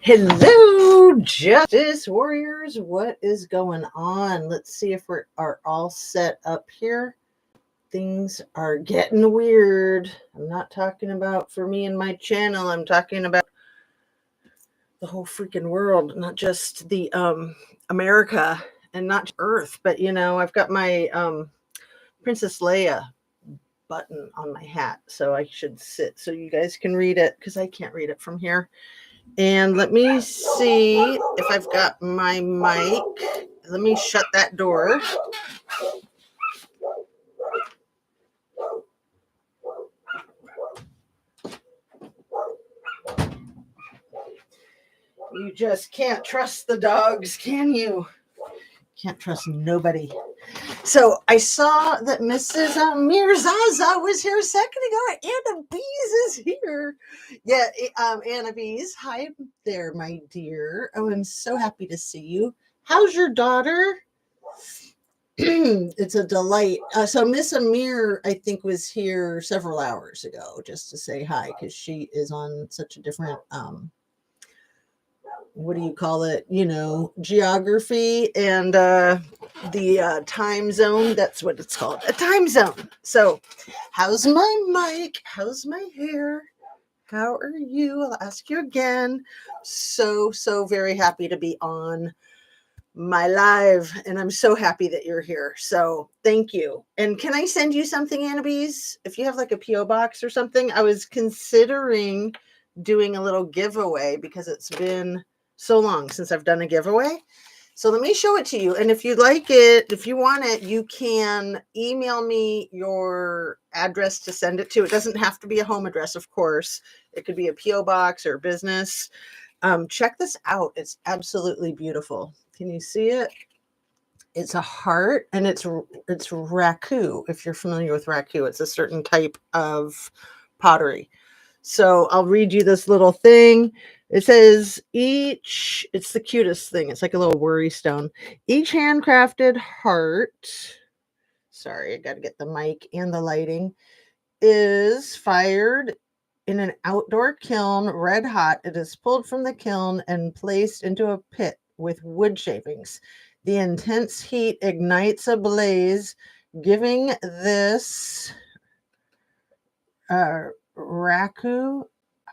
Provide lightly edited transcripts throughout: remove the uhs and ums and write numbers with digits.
Hello, Justice Warriors. What is going on? Let's see if we are all set up here. Things are getting weird. I'm not talking about for me and my channel. I'm talking about the whole freaking world, not just the America and not Earth, but I've got my Princess Leia button on my hat, so I should sit so you guys can read it because I can't read it from here. And let me see if I've got my mic. Let me shut that door. You just can't trust the dogs, can you? Can't trust nobody. So I saw that Mrs. Mirzaza was here a second ago. Anna Bees is here. Yeah, Anna Bees. Hi there, my dear. Oh, I'm so happy to see you. How's your daughter? It's a delight. So Miss Amir, I think, was here several hours ago just to say hi because she is on such a different what do you call it? Geography and the time zone. That's what it's called, a time zone. So, how's my mic? How's my hair? How are you? I'll ask you again. So very happy to be on my live, and I'm so happy that you're here. So thank you. And can I send you something, Annabese? If you have like a PO box or something, I was considering doing a little giveaway because it's been so long since I've done a giveaway. So let me show it to you. And if you like it, if you want it, you can email me your address to send it to. It doesn't have to be a home address, of course. It could be a PO box or business. Check this out. It's absolutely beautiful. Can you see it? It's a heart, and it's raku. If you're familiar with raku, it's a certain type of pottery. So I'll read you this little thing. It says it's the cutest thing. It's like a little worry stone. Each handcrafted heart, sorry, I got to get the mic and the lighting, is fired in an outdoor kiln, red hot. It is pulled from the kiln and placed into a pit with wood shavings. The intense heat ignites a blaze, giving this raku.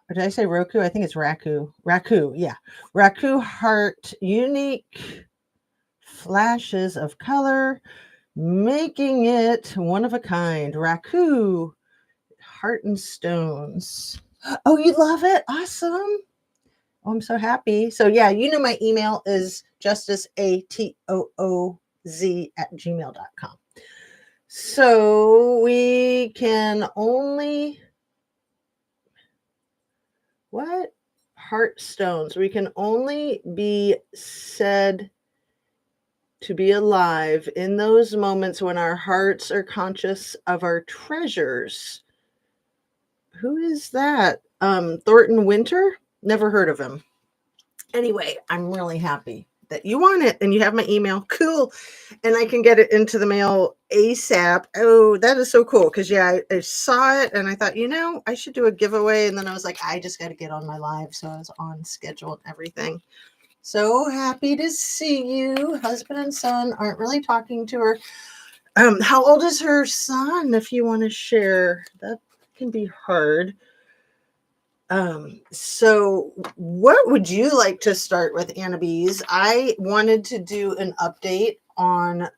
Did I say Roku? I think it's raku. Raku, yeah. Raku heart unique flashes of color, making it one of a kind. Raku heart and stones. Oh, you love it? Awesome. Oh, I'm so happy. So yeah, my email is JusticeAtooZ@gmail.com. So we can only heartstones. We can only be said to be alive in those moments when our hearts are conscious of our treasures. Who is that? Thornton Winter? Never heard of him. Anyway, I'm really happy that you want it and you have my email. Cool. And I can get it into the mail ASAP. Oh, that is so cool. Because, yeah, I saw it and I thought, I should do a giveaway. And then I was like, I just got to get on my live. So I was on schedule and everything. So happy to see you. Husband and son aren't really talking to her. How old is her son, if you want to share? That can be hard. So what would you like to start with, Anna Bees? I wanted to do an update on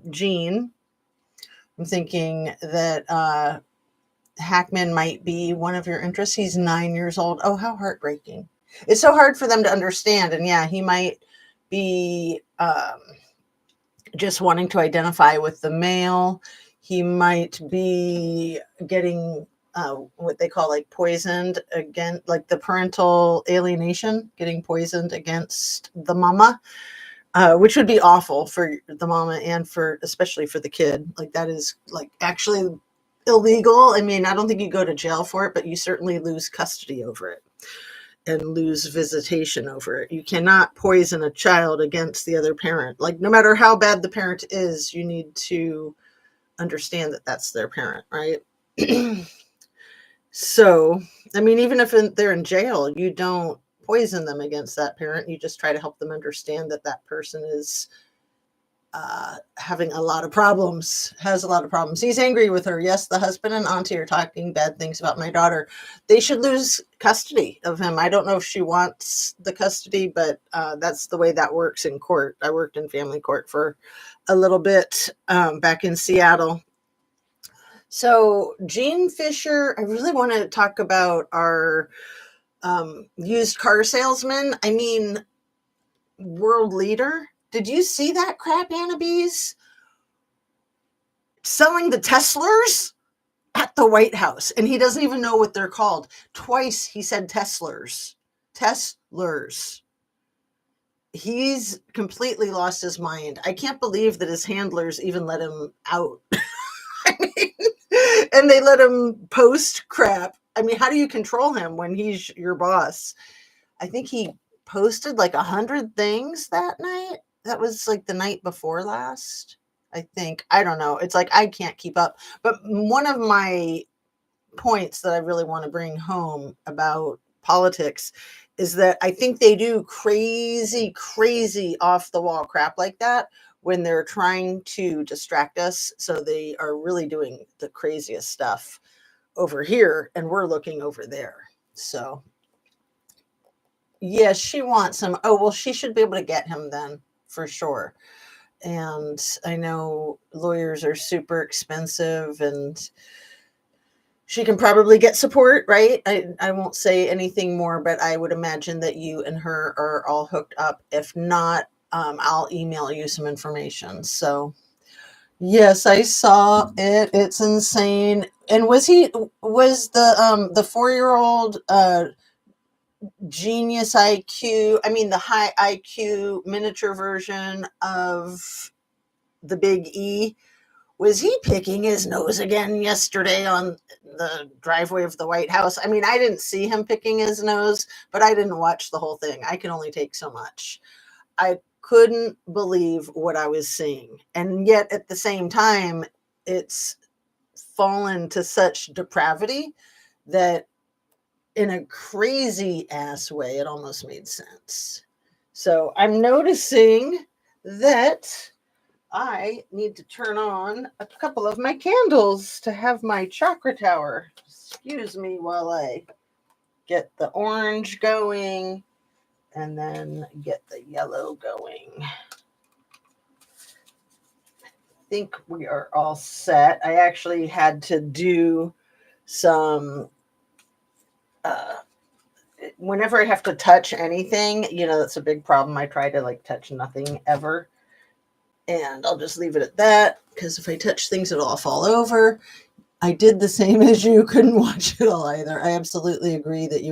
Gene. I'm thinking that Hackman might be one of your interests. He's 9 years old. Oh, how heartbreaking. It's so hard for them to understand. And yeah, he might be just wanting to identify with the male. He might be getting what they call like poisoned again, like the parental alienation, getting poisoned against the mama, which would be awful for the mama and especially for the kid. Like that is like actually illegal. I mean, I don't think you go to jail for it, but you certainly lose custody over it and lose visitation over it. You cannot poison a child against the other parent. Like no matter how bad the parent is, you need to understand that that's their parent, right? So, I mean, even if they're in jail, you don't poison them against that parent. You just try to help them understand that that person is having a lot of problems, has a lot of problems. He's angry with her. Yes, the husband and auntie are talking bad things about my daughter. They should lose custody of him. I don't know if she wants the custody, but that's the way that works in court. I worked in family court for a little bit back in Seattle. So Gene Fisher, I really want to talk about our used car salesman. I mean, world leader. Did you see that crap, Anna Bees? Selling the TESLERS at the White House. And he doesn't even know what they're called. Twice he said TESLERS. TESLERS. He's completely lost his mind. I can't believe that his handlers even let him out. I mean, and they let him post crap. I mean, how do you control him when he's your boss? I think he posted like 100 things that night. That was like the night before last, I think. I don't know. It's like I can't keep up. But one of my points that I really want to bring home about politics is that I think they do crazy off the wall crap like that when they're trying to distract us. So they are really doing the craziest stuff over here and we're looking over there. So yes, she wants him. Oh, well, she should be able to get him then for sure. And I know lawyers are super expensive and she can probably get support, right? I won't say anything more, but I would imagine that you and her are all hooked up. If not, I'll email you some information. So yes, I saw it. It's insane. And was the 4-year-old genius IQ, I mean the high IQ miniature version of the Big E, was he picking his nose again yesterday on the driveway of the White House? I mean, I didn't see him picking his nose, but I didn't watch the whole thing. I can only take so much. I couldn't believe what I was seeing. And yet at the same time, it's fallen to such depravity that in a crazy ass way, it almost made sense. So I'm noticing that I need to turn on a couple of my candles to have my chakra tower. Excuse me while I get the orange going and then get the yellow going. I think we are all set. I actually had to do some whenever I have to touch anything, that's a big problem. I try to touch nothing ever. And I'll just leave it at that because if I touch things, it'll all fall over. I did the same as you. Couldn't watch it all either. I absolutely agree that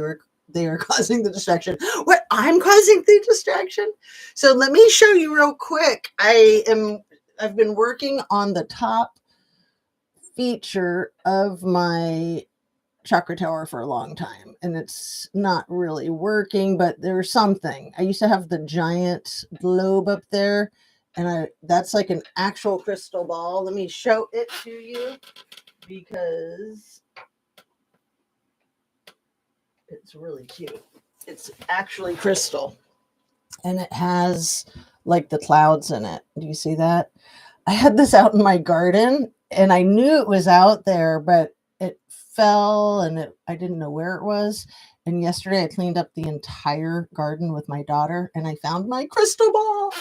they are causing the distraction. What? I'm causing the distraction? So let me show you real quick. I've been working on the top feature of my chakra tower for a long time and it's not really working, but there's something. I used to have the giant globe up there and that's like an actual crystal ball. Let me show it to you because it's really cute. It's actually crystal and it has like the clouds in it. Do you see that? I had this out in my garden and I knew it was out there, but it fell and I didn't know where it was. And yesterday I cleaned up the entire garden with my daughter and I found my crystal ball.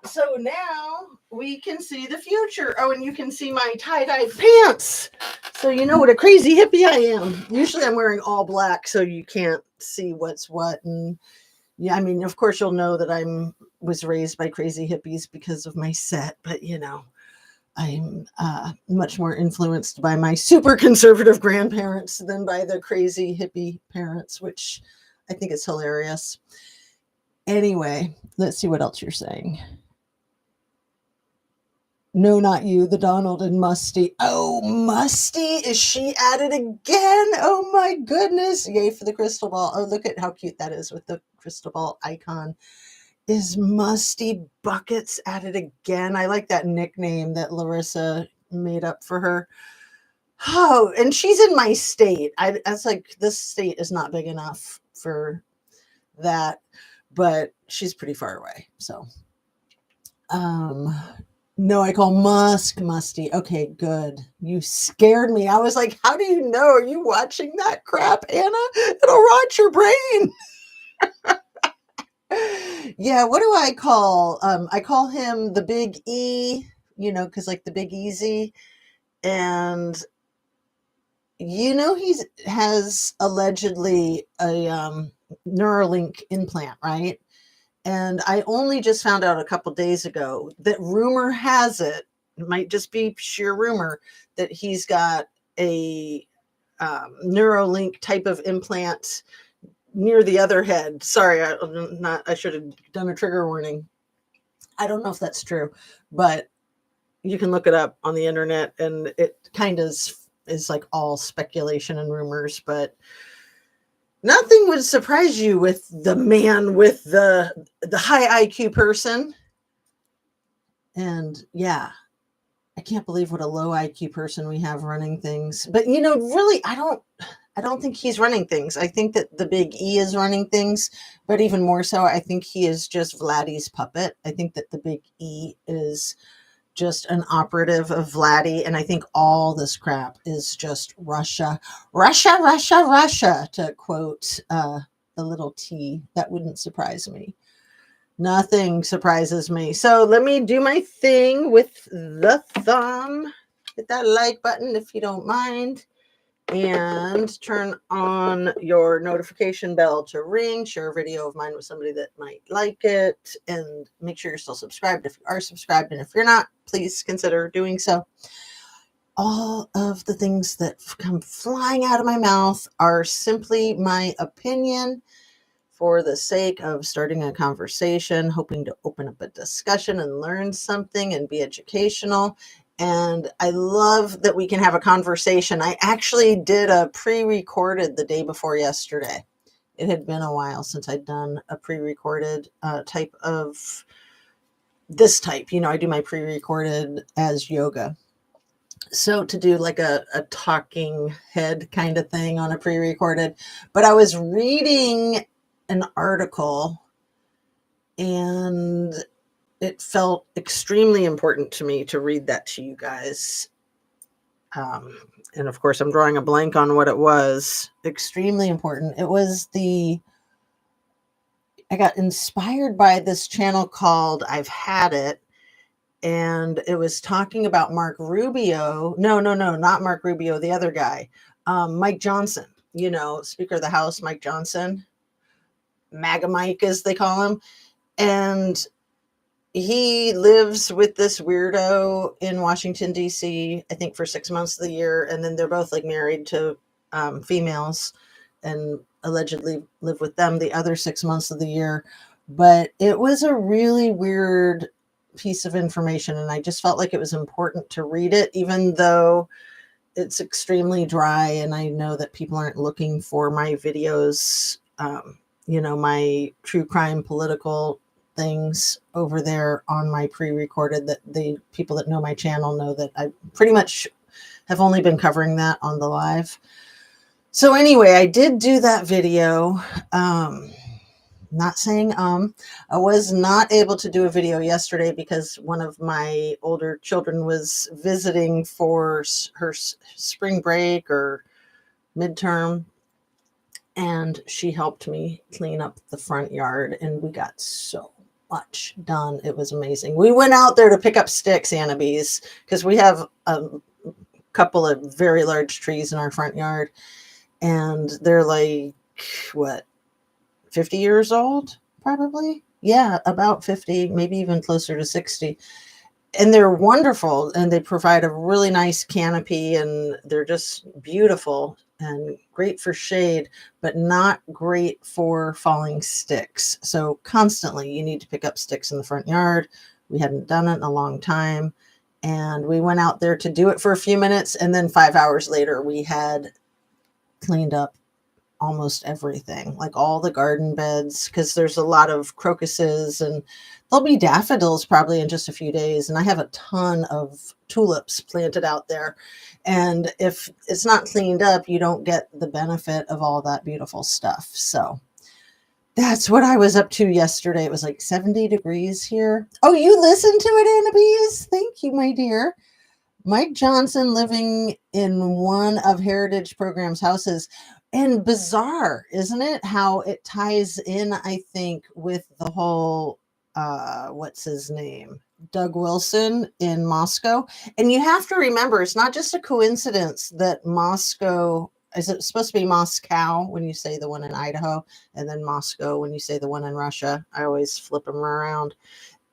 So now we can see the future. Oh, and you can see my tie-dye pants. So you know what a crazy hippie I am. Usually I'm wearing all black so you can't see what's what. And yeah, I mean, of course you'll know that I was raised by crazy hippies because of my set, but I'm much more influenced by my super conservative grandparents than by the crazy hippie parents, which I think is hilarious. Anyway, let's see what else you're saying. No, not you, the Donald and Musty. Oh, Musty, is she at it again? Oh my goodness. Yay for the crystal ball. Oh, look at how cute that is with the crystal ball icon. Is Musty Buckets at it again? I like that nickname that Larissa made up for her. Oh, and she's in my state. I was like, this state is not big enough for that, but she's pretty far away. So, no, I call Musk Musty. Okay, good. You scared me. I was like, how do you know? Are you watching that crap, Anna? It'll rot your brain. Yeah, what do I call? I call him the Big E, because like the Big Easy. And he's has allegedly a Neuralink implant, right? And I only just found out a couple days ago that rumor has it might just be sheer rumor, that he's got a Neuralink type of implant near the other head. Sorry, I should have done a trigger warning. I don't know if that's true, but you can look it up on the internet, and it kind of is like all speculation and rumors, but nothing would surprise you with the man with the high IQ person. And yeah, I can't believe what a low IQ person we have running things. But really, I don't think he's running things. I think that the Big E is running things, but even more so, I think he is just Vladdy's puppet. I think that the Big E is just an operative of Vladdy, and I think all this crap is just Russia, Russia, Russia, Russia, to quote the little T. That wouldn't surprise me. Nothing surprises me. So let me do my thing with the thumb. Hit that like button if you don't mind. And turn on your notification bell to ring. Share a video of mine with somebody that might like it. And make sure you're still subscribed if you are subscribed. And if you're not, please consider doing so. All of the things that come flying out of my mouth are simply my opinion, for the sake of starting a conversation, hoping to open up a discussion and learn something and be educational. And I love that we can have a conversation. I actually did a pre-recorded the day before yesterday. It had been a while since I'd done a pre-recorded type of this type. I do my pre-recorded as yoga. So to do like a talking head kind of thing on a pre-recorded. But I was reading an article, and it felt extremely important to me to read that to you guys. And of course, I'm drawing a blank on what it was. Extremely important. It was I got inspired by this channel called I've Had It. And it was talking about Mark Rubio. No, not Mark Rubio, the other guy. Mike Johnson, Speaker of the House, Mike Johnson. MAGA Mike, as they call him. And he lives with this weirdo in Washington, D.C., I think for 6 months of the year. And then they're both like married to females and allegedly live with them the other 6 months of the year. But it was a really weird piece of information. And I just felt like it was important to read it, even though it's extremely dry. And I know that people aren't looking for my videos, my true crime political things over there on my pre-recorded, that the people that know my channel know that I pretty much have only been covering that on the live. So anyway, I did do that video. Not saying I was not able to do a video yesterday because one of my older children was visiting for her spring break or midterm. And she helped me clean up the front yard, and we got so much done. It was amazing. We went out there to pick up sticks, Anna Bees, because we have a couple of very large trees in our front yard, and they're like, 50 years old, probably? Yeah, about 50, maybe even closer to 60. And they're wonderful, and they provide a really nice canopy, and they're just beautiful and great for shade, but not great for falling sticks. So constantly you need to pick up sticks in the front yard. We hadn't done it in a long time, and we went out there to do it for a few minutes, and then 5 hours later we had cleaned up almost everything, like all the garden beds, because there's a lot of crocuses, and there'll be daffodils probably in just a few days. And I have a ton of tulips planted out there. And if it's not cleaned up, you don't get the benefit of all that beautiful stuff. So That's what I was up to yesterday. It was like 70 degrees here. Oh, you listened to it, Annabise? Thank you, my dear. Mike Johnson living in one of Heritage Program's houses. And bizarre, isn't it? How it ties in, I think, with the whole, what's his name? Doug Wilson in Moscow. And you have to remember, it's not just a coincidence that Moscow, is it supposed to be Moscow when you say the one in Idaho, and then Moscow when you say the one in Russia? I always flip them around.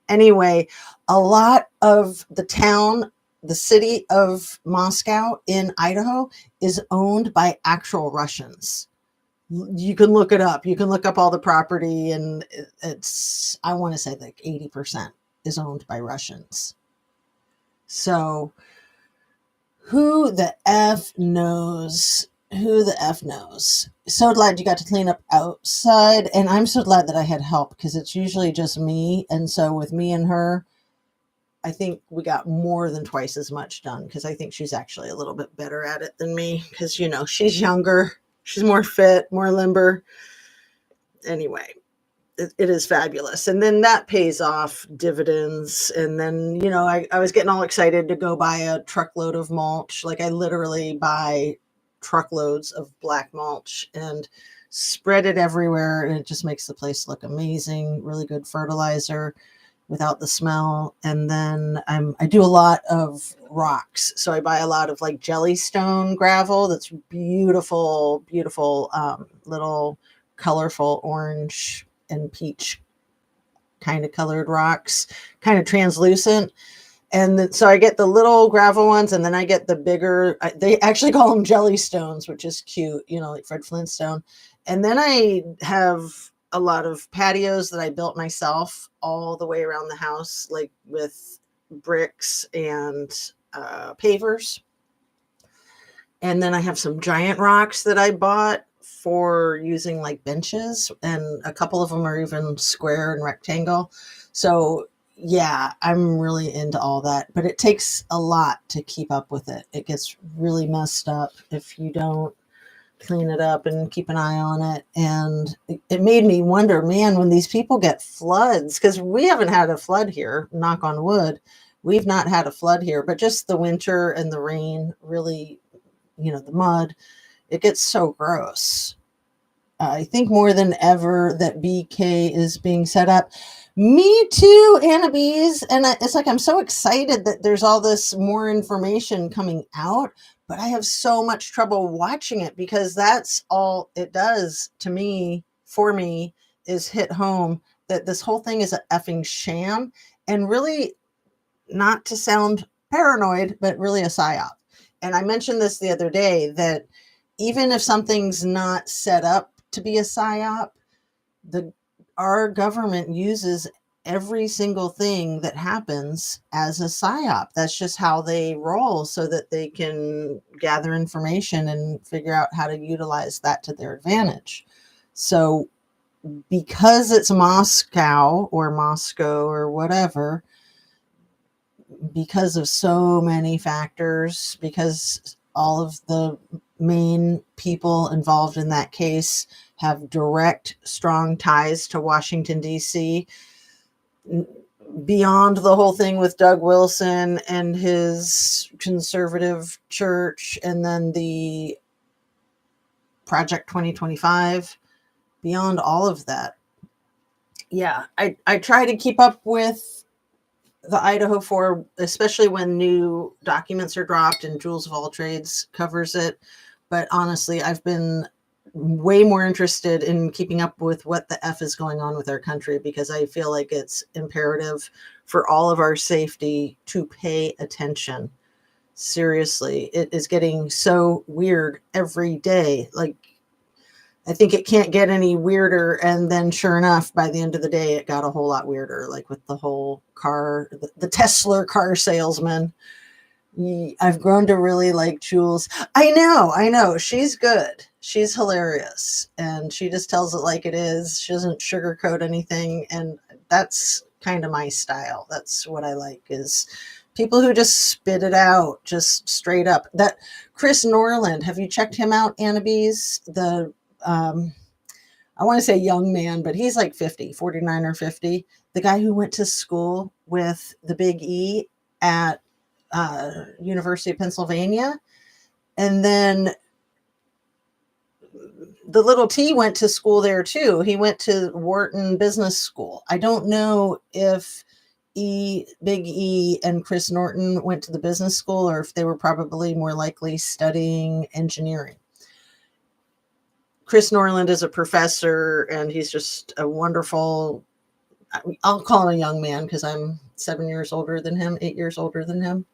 Anyway, a lot of the city of Moscow in Idaho is owned by actual Russians. You can look it up. You can look up all the property, and it's, I want to say like 80% is owned by Russians. So who the F knows? Who the F knows? So glad you got to clean up outside. And I'm so glad that I had help, because it's usually just me. And so with me and her, I think we got more than twice as much done, because I think she's actually a little bit better at it than me, because, you know, she's younger. She's more fit, more limber. Anyway, it is fabulous. And then that pays off dividends. And then, you know, I was getting all excited to go buy a truckload of mulch. Like, I literally buy truckloads of black mulch and spread it everywhere. And it just makes the place look amazing. Really good fertilizer without the smell. And then I do a lot of rocks. So I buy a lot of like jellystone gravel. That's beautiful, beautiful, little colorful orange and peach kind of colored rocks, kind of translucent. And so I get the little gravel ones, and then I get the bigger, they actually call them jellystones, which is cute, you know, like Fred Flintstone. And then I have a lot of patios that I built myself all the way around the house, like with bricks and pavers. And then I have some giant rocks that I bought for using like benches, and a couple of them are even square and rectangle. So yeah, I'm really into all that, but it takes a lot to keep up with it. It gets really messed up if you don't clean it up and keep an eye on it. And it made me wonder, man, when these people get floods, because we haven't had a flood here, knock on wood, we've not had a flood here, but just the winter and the rain really, you know, the mud, it gets so gross. I think more than ever that BK is being set up. Me too, Annabise. And it's like, I'm so excited that there's all this more information coming out, but I have so much trouble watching it, because that's all it does to me, for me, is hit home that this whole thing is a effing sham. And really, not to sound paranoid, but really a psyop. And I mentioned this the other day, that even if something's not set up to be a psyop, our government uses every single thing that happens as a psyop. That's just how they roll, so that they can gather information and figure out how to utilize that to their advantage. So because it's Moscow or whatever, because of so many factors, because all of the main people involved in that case have direct, strong ties to Washington, D.C., beyond the whole thing with Doug Wilson and his conservative church, and then the Project 2025, beyond all of that. Yeah, I try to keep up with the Idaho 4, especially when new documents are dropped, and Jules of All Trades covers it. But honestly, I've been way more interested in keeping up with what the F is going on with our country, because I feel like it's imperative for all of our safety to pay attention. Seriously, it is getting so weird every day. Like, I think it can't get any weirder. And then sure enough, by the end of the day, it got a whole lot weirder, like with the whole car, the Tesla car salesman. I've grown to really like Jules. I know. She's good. She's hilarious. And she just tells it like it is. She doesn't sugarcoat anything. And that's kind of my style. That's what I like, is people who just spit it out, just straight up. That Chris Norland, have you checked him out, Annabise? I want to say young man, but he's like 50, 49 or 50. The guy who went to school with the big E at University of Pennsylvania. And then the little T went to school there too. He went to Wharton Business School. I don't know if Big E and Chris Norton went to the business school or if they were probably more likely studying engineering. Chris Norland is a professor and he's just a wonderful, I'll call him a young man because I'm 7 years older than him, 8 years older than him.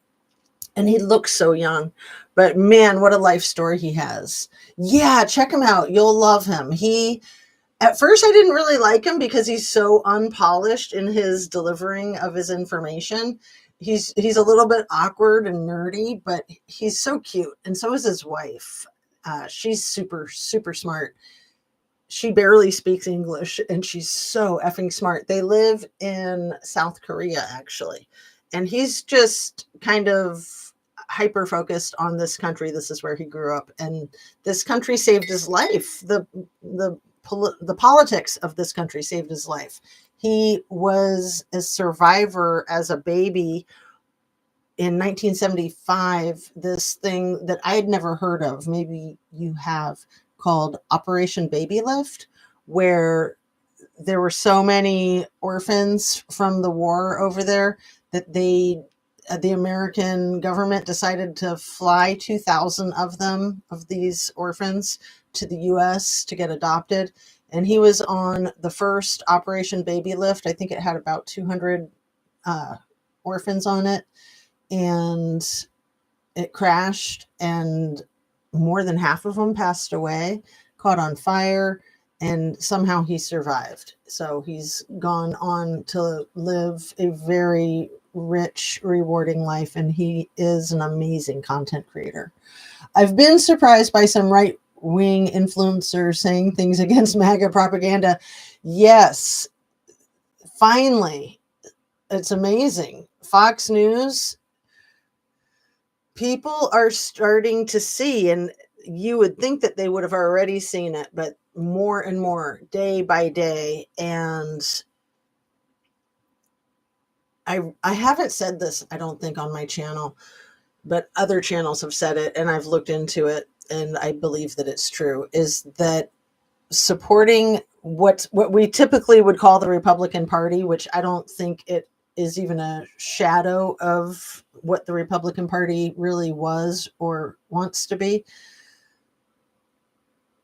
And he looks so young, but man, what a life story he has. Yeah, check him out. You'll love him. At first I didn't really like him because he's so unpolished in his delivering of his information. He's a little bit awkward and nerdy, but he's so cute. And so is his wife. She's super, super smart. She barely speaks English and she's so effing smart. They live in South Korea, actually. And he's just kind of hyper focused on this country. This is where he grew up, and this country saved his life. The politics of this country saved his life. He was a survivor as a baby in 1975. This thing that I had never heard of, maybe you have, called Operation Baby Lift, where there were so many orphans from the war over there that the American government decided to fly 2,000 of them, of these orphans, to the U.S. to get adopted. And he was on the first Operation Baby Lift. I think it had about 200 orphans on it. And it crashed, and more than half of them passed away, caught on fire, and somehow he survived. So he's gone on to live a very rich, rewarding life, and he is an amazing content creator. I've been surprised by some right-wing influencers saying things against MAGA propaganda. Yes, finally, it's amazing. Fox News, people are starting to see, and you would think that they would have already seen it, but more and more day by day. And I haven't said this, I don't think, on my channel, but other channels have said it, and I've looked into it, and I believe that it's true, is that supporting what we typically would call the Republican Party, which I don't think it is even a shadow of what the Republican Party really was or wants to be.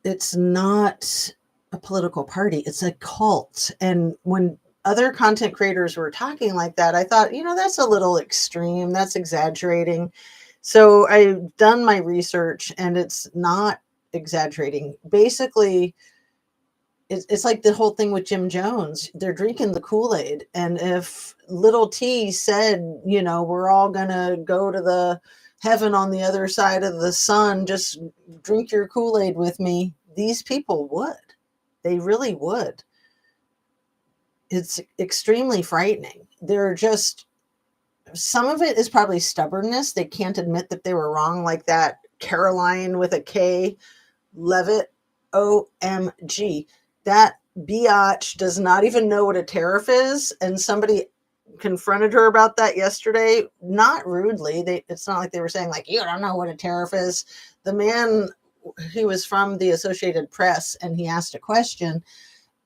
It's not a political party, it's a cult. And when other content creators were talking like that, I thought, that's a little extreme. That's exaggerating. So I've done my research, and it's not exaggerating. Basically, it's like the whole thing with Jim Jones. They're drinking the Kool-Aid. And if little T said, we're all going to go to the heaven on the other side of the sun, just drink your Kool-Aid with me, these people would. They really would. It's extremely frightening. They're just, some of it is probably stubbornness. They can't admit that they were wrong, like that Caroline with a K, Levitt, OMG. That biatch does not even know what a tariff is. And somebody confronted her about that yesterday, not rudely. It's not like they were saying, like, you don't know what a tariff is. The man, he was from the Associated Press, and he asked a question.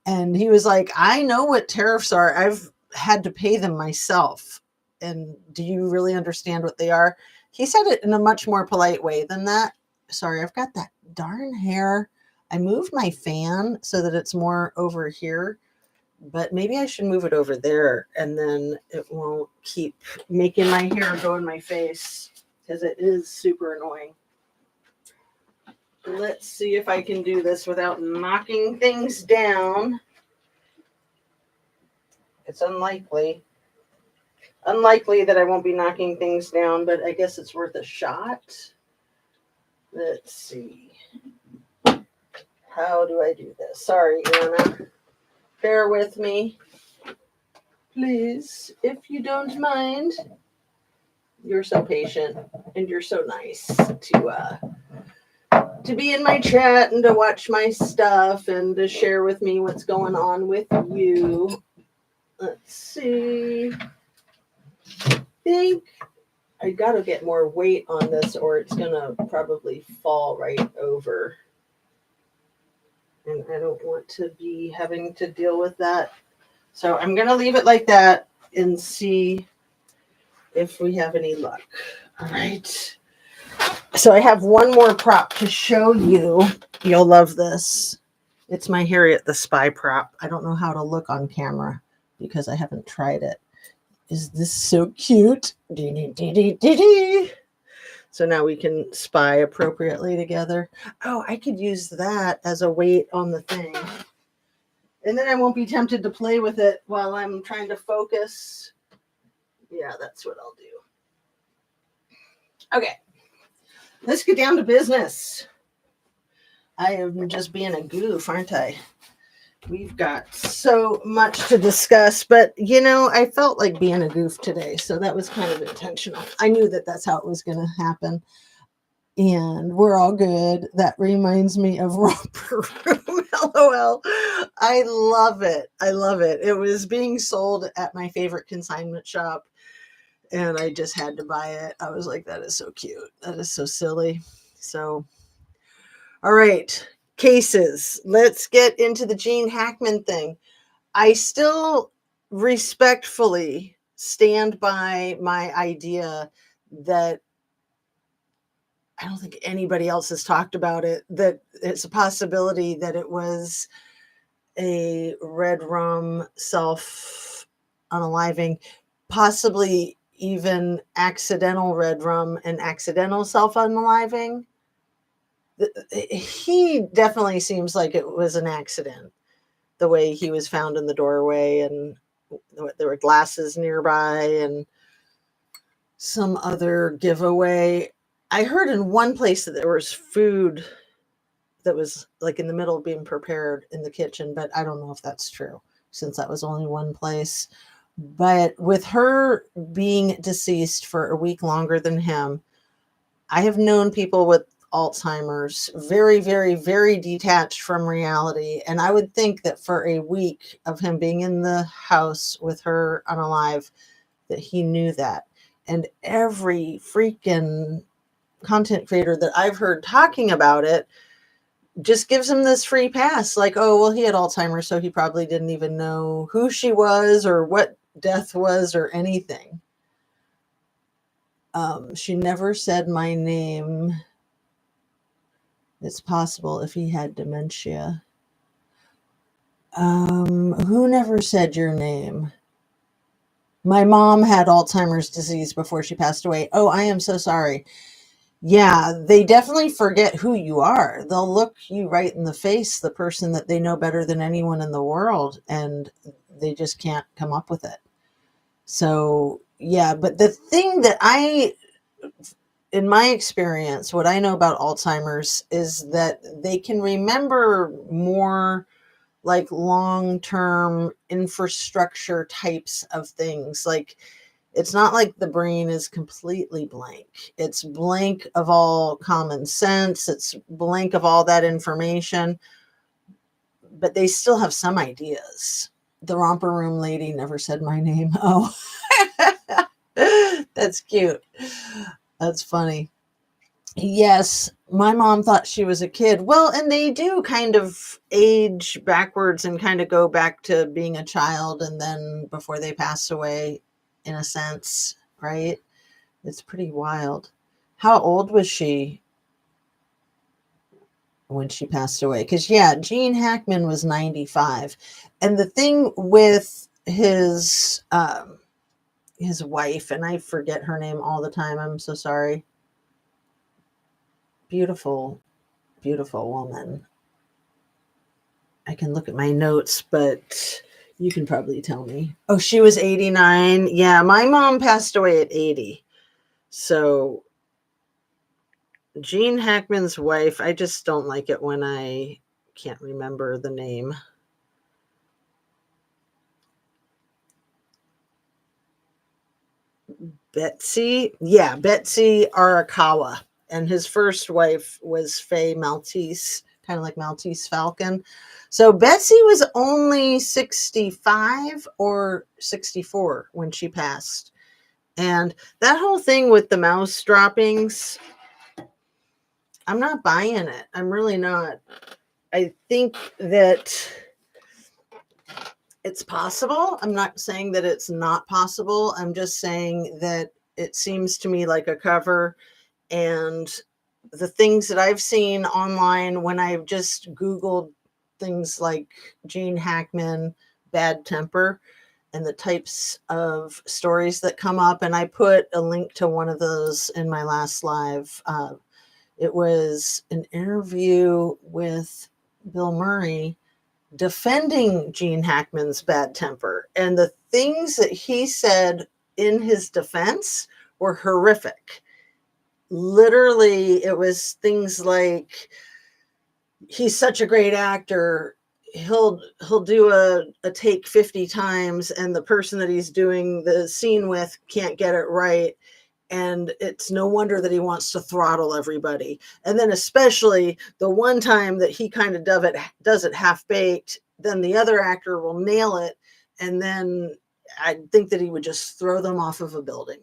And he was like, I know what tariffs are. I've had to pay them myself. And do you really understand what they are? He said it in a much more polite way than that. Sorry, I've got that darn hair. I moved my fan so that it's more over here, but maybe I should move it over there, and then it won't keep making my hair go in my face, because it is super annoying. Let's see if I can do this without knocking things down. It's unlikely that I won't be knocking things down, but I guess it's worth a shot. Let's see. How do I do this? Sorry, Anna. Bear with me, please, if you don't mind. You're so patient, and you're so nice to be in my chat and to watch my stuff and to share with me what's going on with you. Let's see. I think I got to get more weight on this or it's going to probably fall right over. And I don't want to be having to deal with that. So I'm going to leave it like that and see if we have any luck. All right. So I have one more prop to show you. You'll love this. It's my Harriet the Spy prop. I don't know how to look on camera because I haven't tried it. Is this so cute? So now we can spy appropriately together. Oh, I could use that as a weight on the thing. And then I won't be tempted to play with it while I'm trying to focus. Yeah, that's what I'll do. Okay. Let's get down to business. I am just being a goof, aren't I? We've got so much to discuss, but I felt like being a goof today, so that was kind of intentional. I knew that that's how it was going to happen, and we're all good. That reminds me of Romper Room, LOL. I love it. I love it. It was being sold at my favorite consignment shop, and I just had to buy it. I was like, that is so cute. That is so silly. So, all right. Cases. Let's get into the Gene Hackman thing. I still respectfully stand by my idea that I don't think anybody else has talked about it, that it's a possibility that it was a red rum self unaliving, possibly even accidental red rum and accidental self unaliving. He definitely seems like it was an accident, the way he was found in the doorway, and there were glasses nearby and some other giveaway. I heard in one place that there was food that was like in the middle of being prepared in the kitchen, but I don't know if that's true since that was only one place. But with her being deceased for a week longer than him, I have known people with Alzheimer's, very, very, very detached from reality. And I would think that for a week of him being in the house with her unalive, that he knew that. And every freaking content creator that I've heard talking about it just gives him this free pass. Like, oh, well, he had Alzheimer's, so he probably didn't even know who she was or what death was or anything. She never said my name. It's possible if he had dementia. Who never said your name? My mom had Alzheimer's disease before she passed away. Oh, I am so sorry. Yeah, they definitely forget who you are. They'll look you right in the face, the person that they know better than anyone in the world, and they just can't come up with it. So, yeah, but the thing that in my experience, what I know about Alzheimer's is that they can remember more like long-term infrastructure types of things. Like, it's not like the brain is completely blank. It's blank of all common sense. It's blank of all that information, but they still have some ideas. The romper room lady never said my name. Oh, that's cute. That's funny. Yes, my mom thought she was a kid. Well, and they do kind of age backwards and kind of go back to being a child and then before they pass away, in a sense, right? It's pretty wild. How old was she when she passed away? Because, yeah, Gene Hackman was 95. And the thing with his wife, and I forget her name all the time. I'm so sorry. Beautiful, beautiful woman. I can look at my notes, but you can probably tell me. Oh, she was 89. Yeah, my mom passed away at 80. So Gene Hackman's wife, I just don't like it when I can't remember the name. Betsy? Yeah, Betsy Arakawa. And his first wife was Faye Maltese, kind of like Maltese Falcon. So Betsy was only 65 or 64 when she passed. And that whole thing with the mouse droppings, I'm not buying it. I'm really not. I think that it's possible. I'm not saying that it's not possible. I'm just saying that it seems to me like a cover. And the things that I've seen online when I've just Googled things like Gene Hackman, bad temper, and the types of stories that come up, and I put a link to one of those in my last live. It was an interview with Bill Murray defending Gene Hackman's bad temper. And the things that he said in his defense were horrific. Literally, it was things like, he's such a great actor, he'll do a take 50 times, and the person that he's doing the scene with can't get it right, and it's no wonder that he wants to throttle everybody. And then especially the one time that he kind of does it half-baked, then the other actor will nail it, and then I think that he would just throw them off of a building.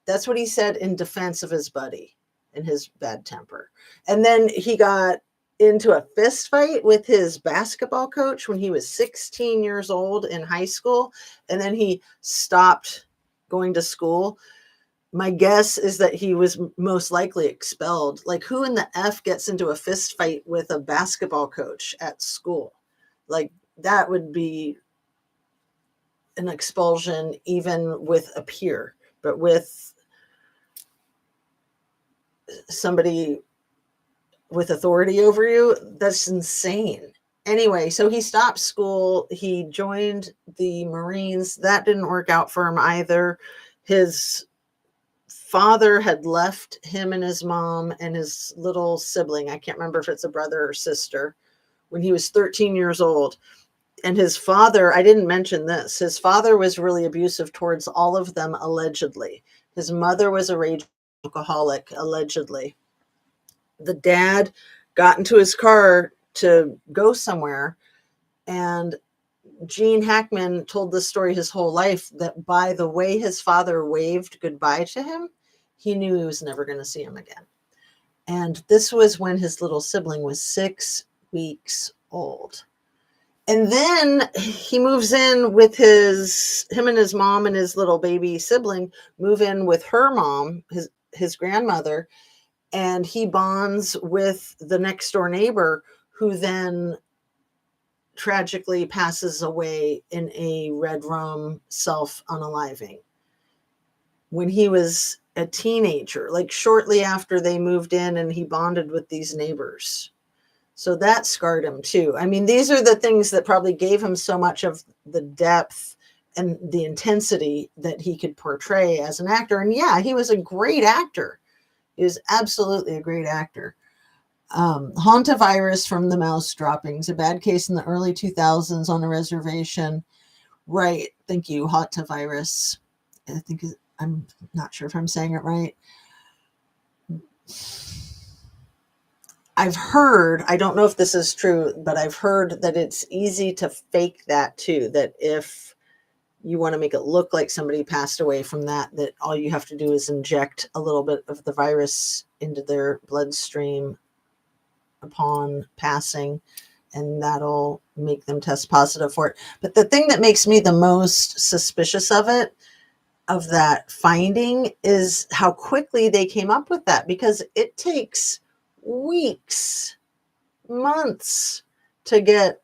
That's what he said in defense of his buddy and his bad temper. And then he got into a fist fight with his basketball coach when he was 16 years old in high school. And then he stopped going to school. My guess is that he was most likely expelled. Like, who in the F gets into a fist fight with a basketball coach at school? Like, that would be an expulsion even with a peer, but with somebody with authority over you, that's insane. Anyway, so he stopped school. He joined the Marines. That didn't work out for him either. His father had left him and his mom and his little sibling, I can't remember if it's a brother or sister, when he was 13 years old. And his father, I didn't mention this, his father was really abusive towards all of them, allegedly. His mother was a raging alcoholic, allegedly. The dad got into his car to go somewhere, and Gene Hackman told this story his whole life, that by the way his father waved goodbye to him, he knew he was never going to see him again. And this was when his little sibling was 6 weeks old. And then he moves in with him and his mom and his little baby sibling move in with her mom, his grandmother, and he bonds with the next door neighbor, who then tragically passes away in a red rum self-unaliving when he was a teenager, like shortly after they moved in and he bonded with these neighbors. So that scarred him too. I mean, these are the things that probably gave him so much of the depth and the intensity that he could portray as an actor. And yeah, he was a great actor. He was absolutely a great actor. Hantavirus from the mouse droppings, a bad case in the early 2000s on a reservation. Right. Thank you. Hantavirus. I'm not sure if I'm saying it right. I've heard, I don't know if this is true, but I've heard that it's easy to fake that too. That if you want to make it look like somebody passed away from that all you have to do is inject a little bit of the virus into their bloodstream upon passing, and that'll make them test positive for it. But the thing that makes me the most suspicious of that finding, is how quickly they came up with that, because it takes weeks, months to get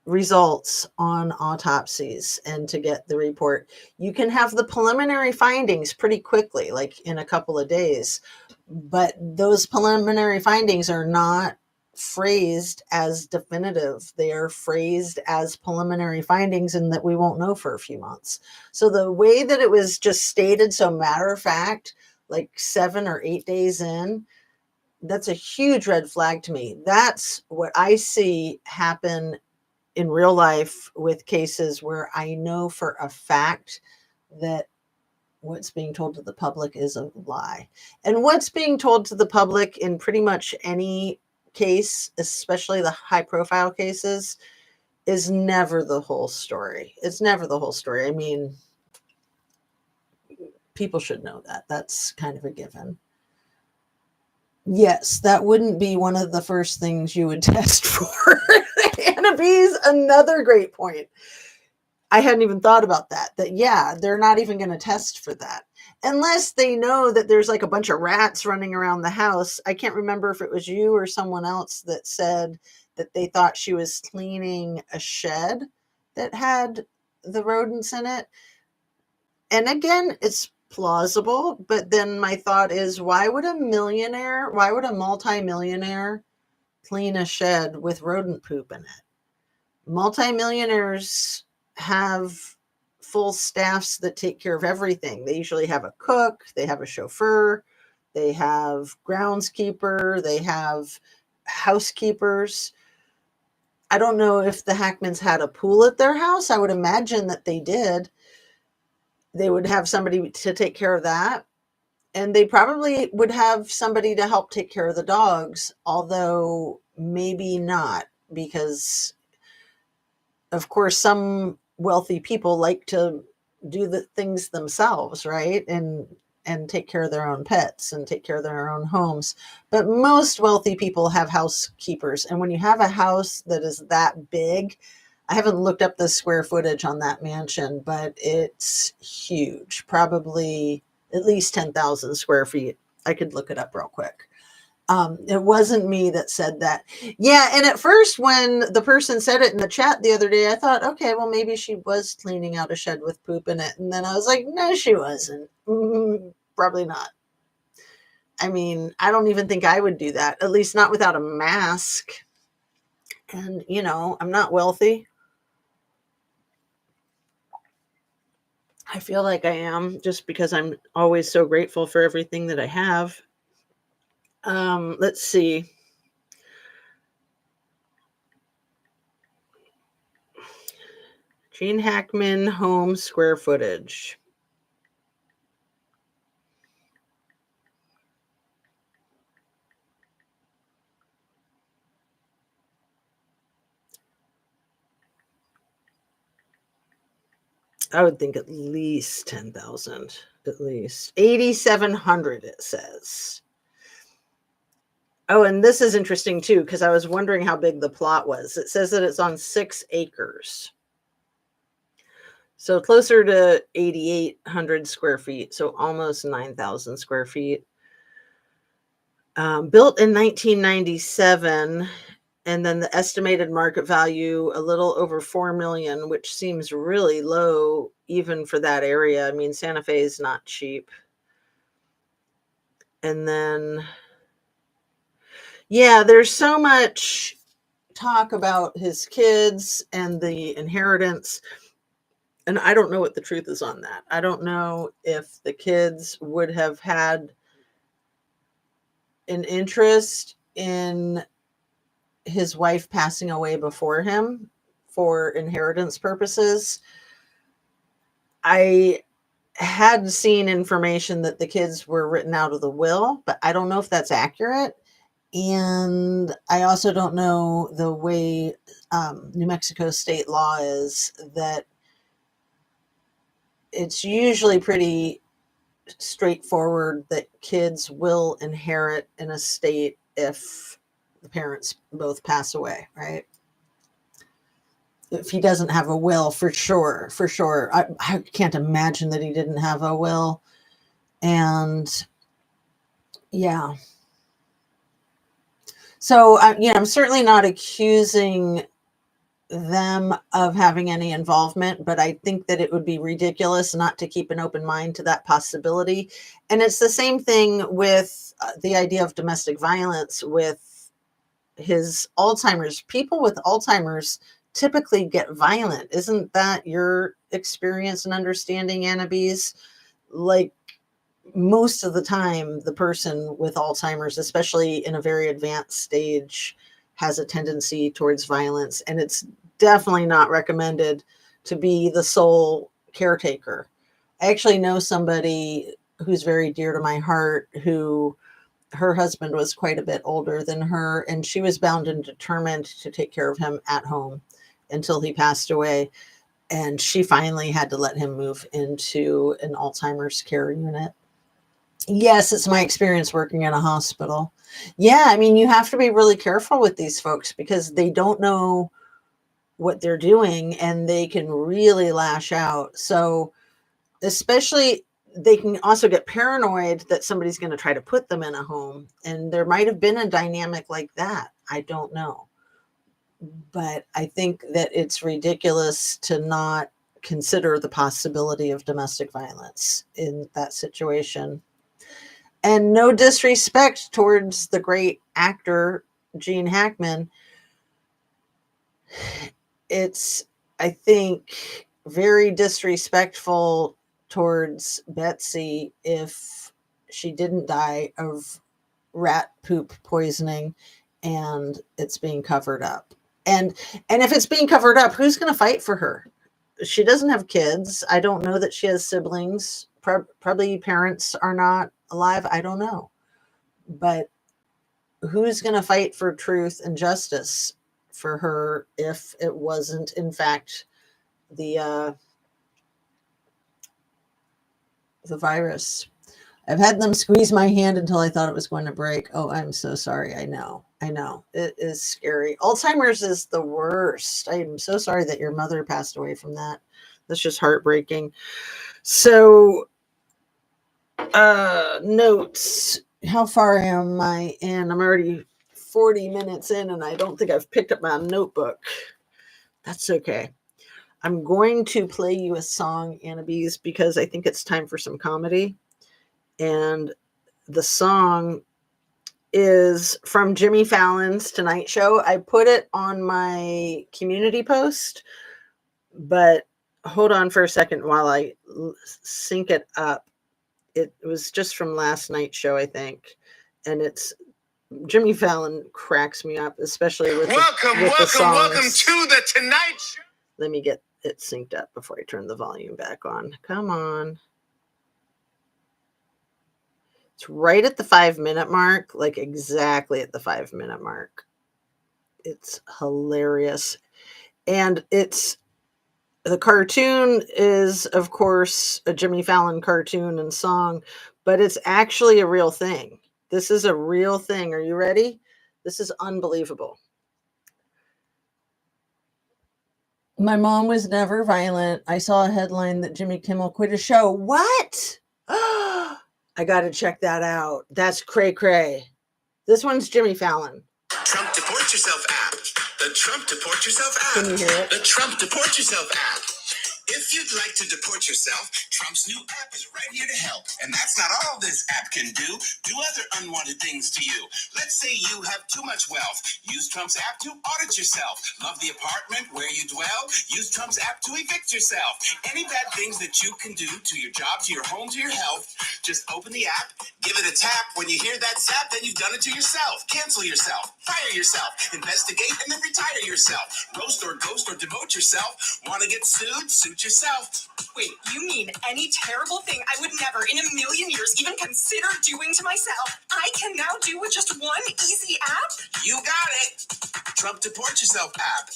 results on autopsies and to get the report. You can have the preliminary findings pretty quickly, like in a couple of days, but those preliminary findings are not phrased as definitive. They are phrased as preliminary findings, and that we won't know for a few months. So the way that it was just stated, so matter of fact, like 7 or 8 days in, that's a huge red flag to me. That's what I see happen in real life with cases where I know for a fact that what's being told to the public is a lie. And what's being told to the public in pretty much any case, especially the high profile cases, is never the whole story. It's never the whole story. I mean, people should know that. That's kind of a given. Yes, that wouldn't be one of the first things you would test for. Anna B's another great point. I hadn't even thought about that. Yeah, they're not even going to test for that. Unless they know that there's like a bunch of rats running around the house. I can't remember if it was you or someone else that said that they thought she was cleaning a shed that had the rodents in it. And again, it's plausible, but then my thought is, why would a multimillionaire clean a shed with rodent poop in it? Multimillionaires have full staffs that take care of everything. They usually have a cook, they have a chauffeur, they have groundskeeper, they have housekeepers. I don't know if the Hackmans had a pool at their house. I would imagine that they did. They would have somebody to take care of that. And they probably would have somebody to help take care of the dogs, although maybe not, because of course some wealthy people like to do the things themselves, right? And take care of their own pets and take care of their own homes. But most wealthy people have housekeepers. And when you have a house that is that big, I haven't looked up the square footage on that mansion, but it's huge, probably at least 10,000 square feet. I could look it up real quick. It wasn't me that said that. Yeah, and at first when the person said it in the chat the other day, I thought, okay, well, maybe she was cleaning out a shed with poop in it. And then I was like, no, she wasn't. Probably not. I mean, I don't even think I would do that, at least not without a mask. And, you know, I'm not wealthy. I feel like I am just because I'm always so grateful for everything that I have. Let's see. Gene Hackman home square footage. I would think at least 10,000, at least 8,700, it says. Oh, and this is interesting too, because I was wondering how big the plot was. It says that it's on 6 acres. So closer to 8,800 square feet. So almost 9,000 square feet. Built in 1997. And then the estimated market value, a little over 4 million, which seems really low even for that area. I mean, Santa Fe is not cheap. And then, yeah, there's so much talk about his kids and the inheritance. And I don't know what the truth is on that. I don't know if the kids would have had an interest in his wife passing away before him for inheritance purposes. I had seen information that the kids were written out of the will, but I don't know if that's accurate. And I also don't know the way New Mexico state law is, that it's usually pretty straightforward that kids will inherit an estate if the parents both pass away, right? If he doesn't have a will, for sure. I can't imagine that he didn't have a will. And yeah. So, I'm certainly not accusing them of having any involvement, but I think that it would be ridiculous not to keep an open mind to that possibility. And it's the same thing with the idea of domestic violence with his Alzheimer's. People with Alzheimer's typically get violent. Isn't that your experience and understanding, Anna B's? Like, most of the time, the person with Alzheimer's, especially in a very advanced stage, has a tendency towards violence. And it's definitely not recommended to be the sole caretaker I actually know somebody who's very dear to my heart who her husband was quite a bit older than her, and she was bound and determined to take care of him at home until he passed away. And she finally had to let him move into an Alzheimer's care unit. Yes, it's my experience working in a hospital. Yeah, I mean, you have to be really careful with these folks because they don't know what they're doing and they can really lash out. So, especially, they can also get paranoid that somebody's going to try to put them in a home. And there might have been a dynamic like that. I don't know. But I think that it's ridiculous to not consider the possibility of domestic violence in that situation. And no disrespect towards the great actor Gene Hackman. It's, I think, very disrespectful towards Betsy if she didn't die of rat poop poisoning and it's being covered up. And if it's being covered up, who's going to fight for her? She doesn't have kids. I don't know that she has siblings. Probably parents are not alive. I don't know. But who's going to fight for truth and justice for her if it wasn't, in fact, the virus? I've had them squeeze my hand until I thought it was going to break. Oh, I'm so sorry. I know. It is scary. Alzheimer's is the worst. I am so sorry that your mother passed away from that. That's just heartbreaking. So, notes. How far am I in? I'm already 40 minutes in, and I don't think I've picked up my notebook. That's okay. I'm going to play you a song, Annabise, because I think it's time for some comedy. And the song is from Jimmy Fallon's Tonight Show. I put it on my community post, but hold on for a second while I sync it up. It was just from last night's show, I think. And it's Jimmy Fallon cracks me up, especially with welcome to the Tonight Show. Let me get it synced up before I turn the volume back on. Come on. It's right at the 5-minute mark, like exactly at the 5-minute mark. It's hilarious. And the cartoon is, of course, a Jimmy Fallon cartoon and song, but it's actually a real thing. This is a real thing. Are you ready? This is unbelievable. My mom was never violent. I saw a headline that Jimmy Kimmel quit a show. What? I got to check that out. That's cray cray. This one's Jimmy Fallon. Trump Deport Yourself app. The Trump Deport Yourself app. Can you hear it? The Trump Deport Yourself app. If you'd like to deport yourself, Trump's new app is right here to help. And that's not all this app can do. Do other unwanted things to you. Let's say you have too much wealth. Use Trump's app to audit yourself. Love the apartment where you dwell? Use Trump's app to evict yourself. Any bad things that you can do to your job, to your home, to your health, just open the app, give it a tap. When you hear that zap, then you've done it to yourself. Cancel yourself. Fire yourself. Investigate and then retire yourself. Roast or ghost or demote yourself. Want to get sued? Suit yourself. Wait, you mean any terrible thing I would never in a million years even consider doing to myself, I can now do with just one easy app? You got it. Trump Deport Yourself app.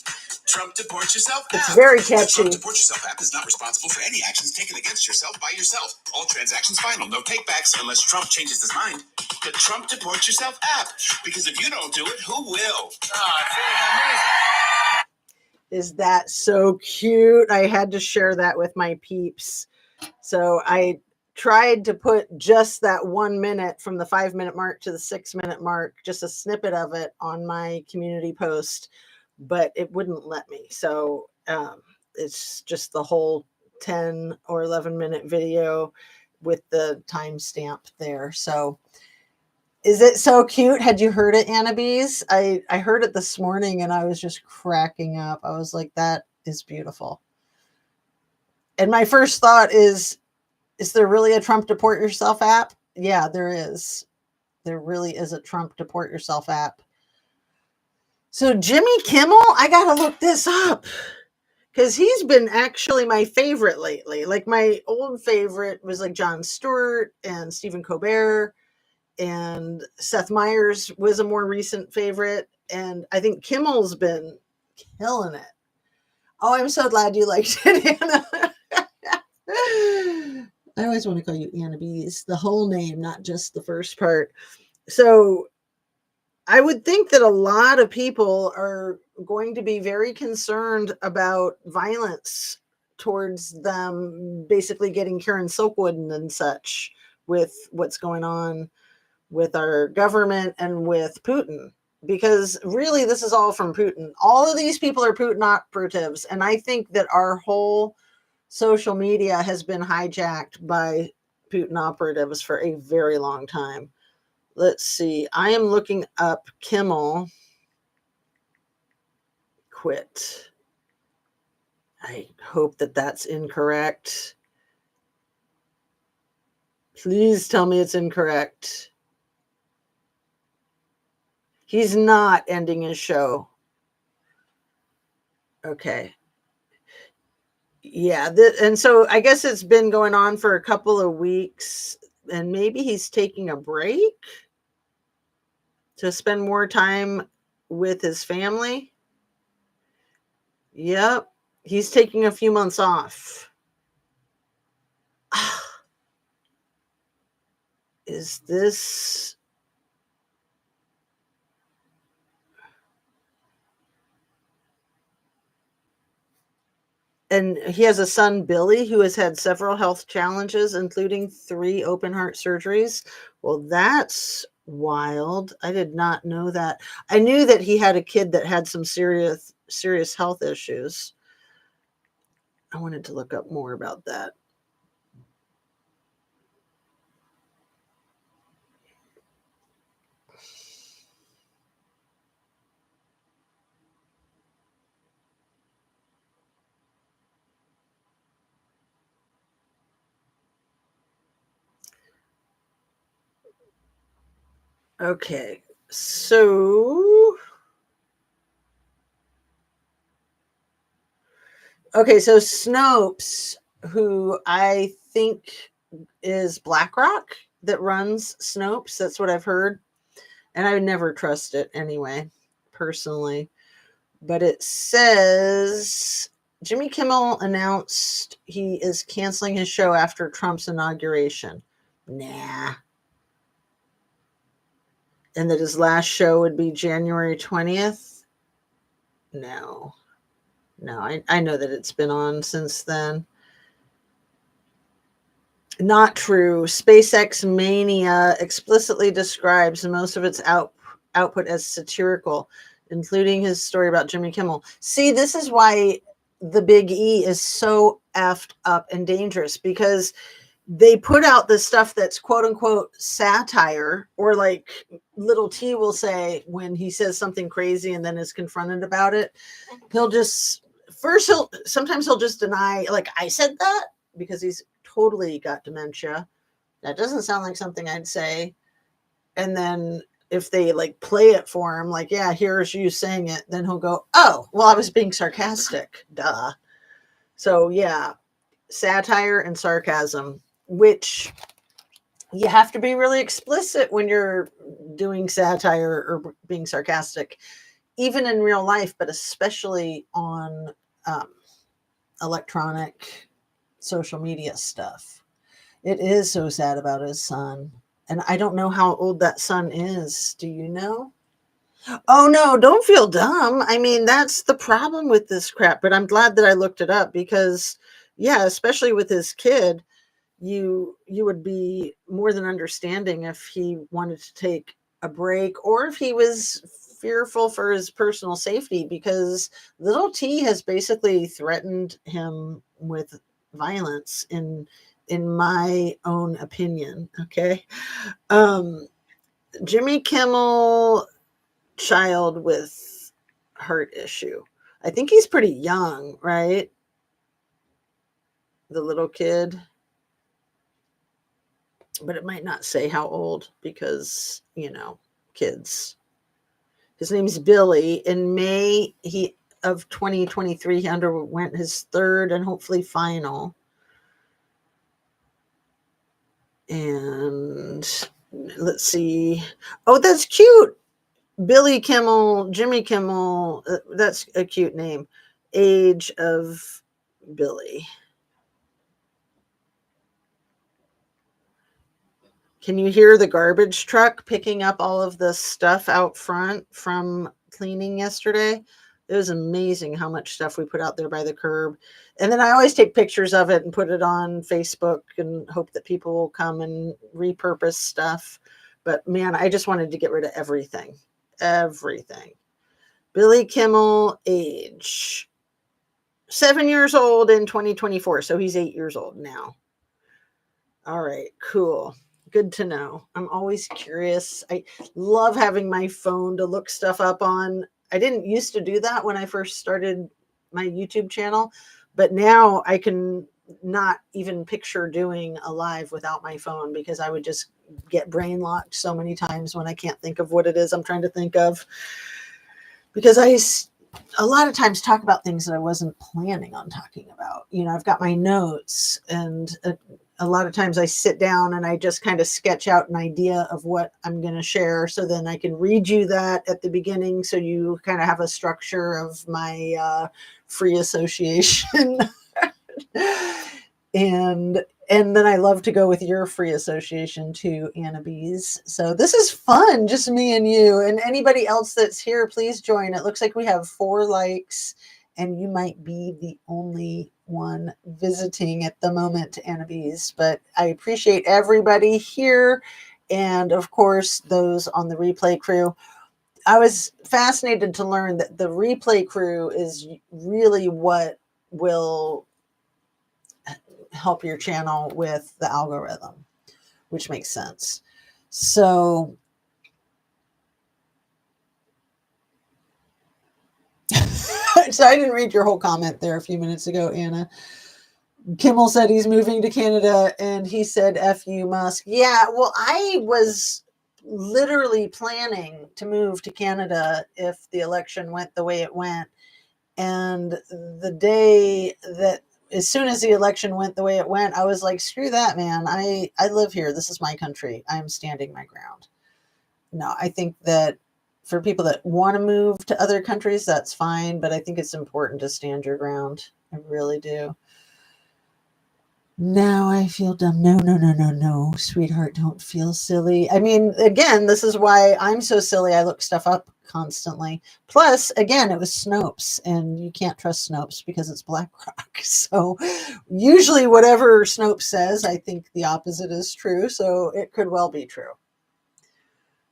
Trump Deport Yourself app. It's very catchy. The Trump Deport Yourself app is not responsible for any actions taken against yourself by yourself. All transactions final. No takebacks unless Trump changes his mind. The Trump Deport Yourself app. Because if you don't do it, who will? Oh, it's amazing. Is that so cute? I had to share that with my peeps. So I tried to put just that 1 minute from the 5-minute mark to the 6-minute mark, just a snippet of it on my community post, but it wouldn't let me. So it's just the whole 10 or 11-minute video with the timestamp there. So is it so cute? Had you heard it, Annabise? I heard it this morning and I was just cracking up. I was like, that is beautiful. And my first thought is there really a Trump Deport Yourself app? Yeah, there is. There really is a Trump Deport Yourself app. So Jimmy Kimmel, I got to look this up. because he's been actually my favorite lately. Like my old favorite was like Jon Stewart and Stephen Colbert, and Seth Meyers was a more recent favorite. And I think Kimmel's been killing it. Oh, I'm so glad you liked it, Anna. I always want to call you Anna Bees, the whole name, not just the first part. So I would think that a lot of people are going to be very concerned about violence towards them basically getting Karen Silkwood and such with what's going on with our government and with Putin. Because really, this is all from Putin. All of these people are Putin operatives. And I think that our whole social media has been hijacked by Putin operatives for a very long time. Let's see. I am looking up Kimmel quit. I hope that that's incorrect. Please tell me it's incorrect. He's not ending his show. Okay. Yeah. And so I guess it's been going on for a couple of weeks, and maybe he's taking a break to spend more time with his family. Yep. He's taking a few months off. Is this... And he has a son, Billy, who has had several health challenges, including 3 open heart surgeries. Well, that's wild. I did not know that. I knew that he had a kid that had some serious health issues. I wanted to look up more about that. Okay, so Snopes, who I think is BlackRock that runs Snopes, that's what I've heard, and I would never trust it anyway, personally. But it says Jimmy Kimmel announced he is canceling his show after Trump's inauguration. Nah. And that his last show would be January 20th. No. I know that it's been on since then. Not true. SpaceX Mania explicitly describes most of its output as satirical, including his story about Jimmy Kimmel. See, this is why the Big E is so effed up and dangerous, because they put out the stuff that's quote unquote satire, or like little T will say when he says something crazy and then is confronted about it, sometimes he'll just deny, like, I said that, because he's totally got dementia. That doesn't sound like something I'd say. And then if they like play it for him, like, yeah, here's you saying it, then he'll go, oh, well, I was being sarcastic. Duh. So yeah, satire and sarcasm, which you have to be really explicit when you're doing satire or being sarcastic, even in real life, but especially on electronic social media stuff. It is so sad about his son. And I don't know how old that son is. Do you know? Oh, no, don't feel dumb. I mean, that's the problem with this crap. But I'm glad that I looked it up, because, yeah, especially with his kid, you would be more than understanding if he wanted to take a break, or if he was fearful for his personal safety, because little T has basically threatened him with violence, in my own opinion. Okay. Jimmy Kimmel, child with heart issue. I think he's pretty young, right? The little kid. But it might not say how old, because, kids. His name's Billy. In May, he of 2023. He underwent his third and hopefully final. And let's see. Oh, that's cute. Billy Kimmel, Jimmy Kimmel. That's a cute name. Age of Billy. Can you hear the garbage truck picking up all of the stuff out front from cleaning yesterday? It was amazing how much stuff we put out there by the curb. And then I always take pictures of it and put it on Facebook and hope that people will come and repurpose stuff. But man, I just wanted to get rid of everything. Everything. Billy Kimmel, age 7 years old in 2024. So he's 8 years old now. All right, cool. Good to know. I'm always curious. I love having my phone to look stuff up on. I didn't used to do that when I first started my YouTube channel, but now I can not even picture doing a live without my phone because I would just get brain locked so many times when I can't think of what it is I'm trying to think of. Because I a lot of times talk about things that I wasn't planning on talking about. You know, I've got my notes, and a lot of times I sit down and I just kind of sketch out an idea of what I'm going to share. So then I can read you that at the beginning. So you kind of have a structure of my free association. And then I love to go with your free association too, Anna Bees. So this is fun, just me and you. And anybody else that's here, please join. It looks like we have 4 likes, and you might be the only one visiting at the moment, Anna Bees. But I appreciate everybody here, and of course, those on the replay crew. I was fascinated to learn that the replay crew is really what will help your channel with the algorithm, which makes sense. So so I didn't read your whole comment there a few minutes ago, Anna. Kimmel said he's moving to Canada, and he said, F you, Musk. Yeah, well, I was literally planning to move to Canada if the election went the way it went. And the day that, as soon as the election went the way it went, I was like, screw that, man. I live here. This is my country. I'm standing my ground. No, I think that for people that want to move to other countries, that's fine. But I think it's important to stand your ground. I really do. Now I feel dumb. No, sweetheart, don't feel silly. I mean, again, this is why I'm so silly. I look stuff up constantly. Plus, again, it was Snopes, and you can't trust Snopes because it's BlackRock. So usually whatever Snopes says, I think the opposite is true. So it could well be true.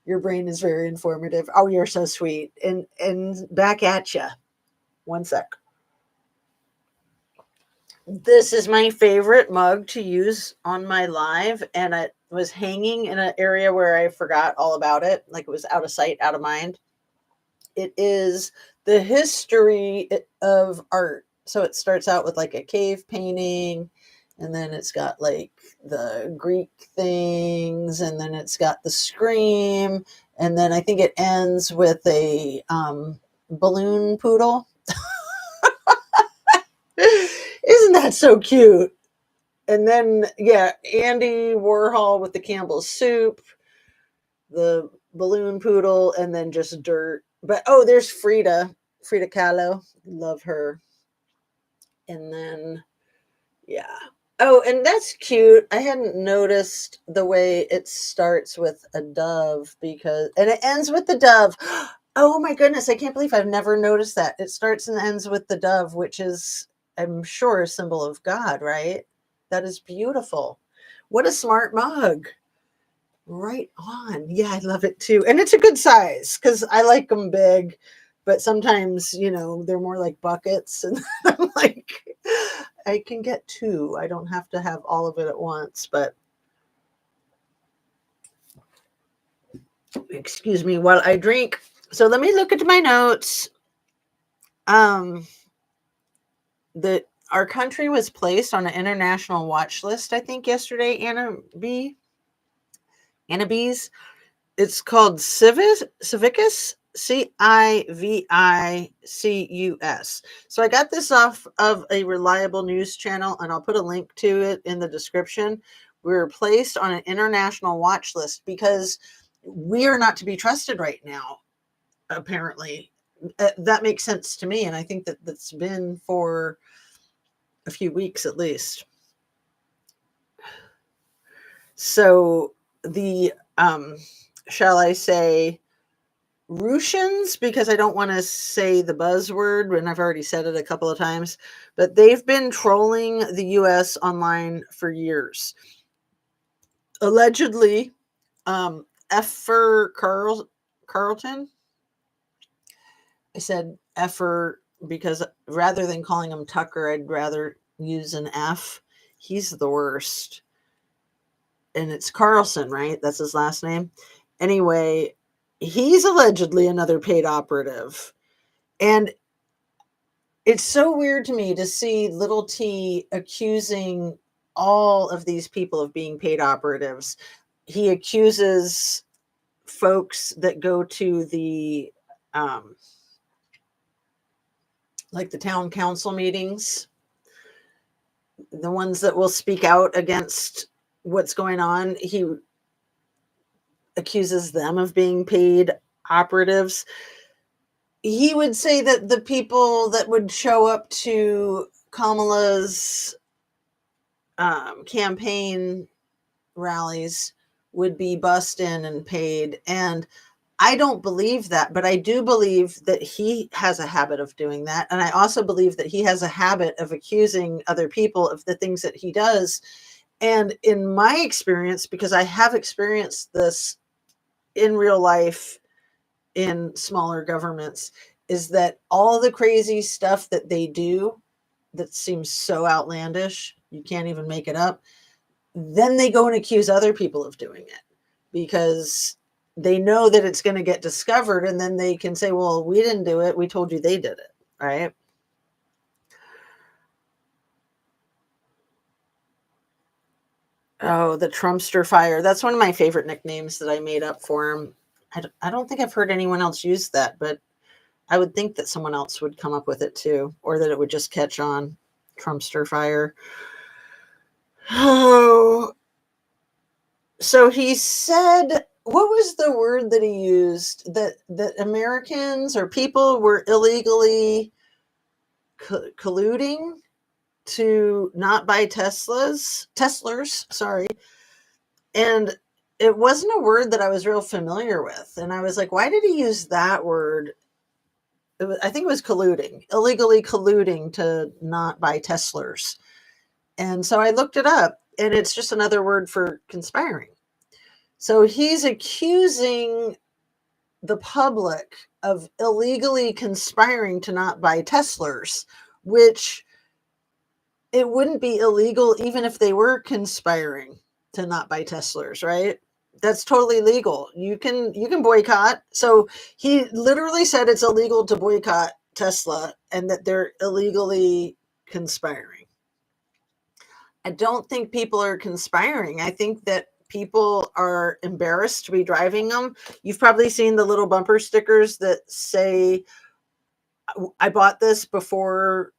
Your brain is very informative. Oh, you're so sweet. And back at you. One sec. This is my favorite mug to use on my live, and it was hanging in an area where I forgot all about it. Like it was out of sight, out of mind. It is the history of art. So it starts out with like a cave painting, and then it's got like the Greek things, and then it's got the scream, and then I think it ends with a balloon poodle. Isn't that so cute? And then, yeah, Andy Warhol with the Campbell's soup, the balloon poodle, and then just dirt. But, oh, there's Frida Kahlo. Love her. And then, yeah. Oh, and that's cute. I hadn't noticed the way it starts with a dove and it ends with the dove. Oh my goodness. I can't believe I've never noticed that. It starts and ends with the dove, which is, I'm sure, a symbol of God, right? That is beautiful. What a smart mug. Right on. Yeah, I love it too. And it's a good size because I like them big, but sometimes, they're more like buckets. And I'm like, I can get 2. I don't have to have all of it at once, but excuse me while I drink. So let me look at my notes. Our country was placed on an international watch list, I think, yesterday, Anna Bees. It's called Civicus. CIVICUS. So I got this off of a reliable news channel, and I'll put a link to it in the description. We're placed on an international watch list because we are not to be trusted right now, apparently. That makes sense to me, and I think that that's been for a few weeks at least. So the shall I say Russians, because I don't want to say the buzzword and I've already said it a couple of times, but they've been trolling the US online for years. Allegedly, Effer Carlton, I said Effer because rather than calling him Tucker, I'd rather use an F. He's the worst. And it's Carlson, right? That's his last name. Anyway, he's allegedly another paid operative. And it's so weird to me to see little T accusing all of these people of being paid operatives. He accuses folks that go to the like the town council meetings, the ones that will speak out against what's going on. He accuses them of being paid operatives. He would say that the people that would show up to Kamala's campaign rallies would be bussed in and paid. And I don't believe that, but I do believe that he has a habit of doing that. And I also believe that he has a habit of accusing other people of the things that he does. And in my experience, because I have experienced this in real life in smaller governments, is that all the crazy stuff that they do that seems so outlandish, you can't even make it up, then they go and accuse other people of doing it because they know that it's going to get discovered, and then they can say, well, we didn't do it, we told you they did it, right? Oh, the Trumpster Fire. That's one of my favorite nicknames that I made up for him. I don't think I've heard anyone else use that, but I would think that someone else would come up with it too, or that it would just catch on. Trumpster Fire. Oh, so he said, what was the word that he used? That Americans or people were illegally colluding to not buy TESLERS, sorry. And it wasn't a word that I was real familiar with. And I was like, why did he use that word? I think it was colluding, illegally colluding to not buy TESLERS. And so I looked it up, and it's just another word for conspiring. So he's accusing the public of illegally conspiring to not buy TESLERS, which it wouldn't be illegal even if they were conspiring to not buy TESLERS, right? That's totally legal. You can boycott. So he literally said it's illegal to boycott Tesla and that they're illegally conspiring. I don't think people are conspiring. I think that people are embarrassed to be driving them. You've probably seen the little bumper stickers that say, I bought this before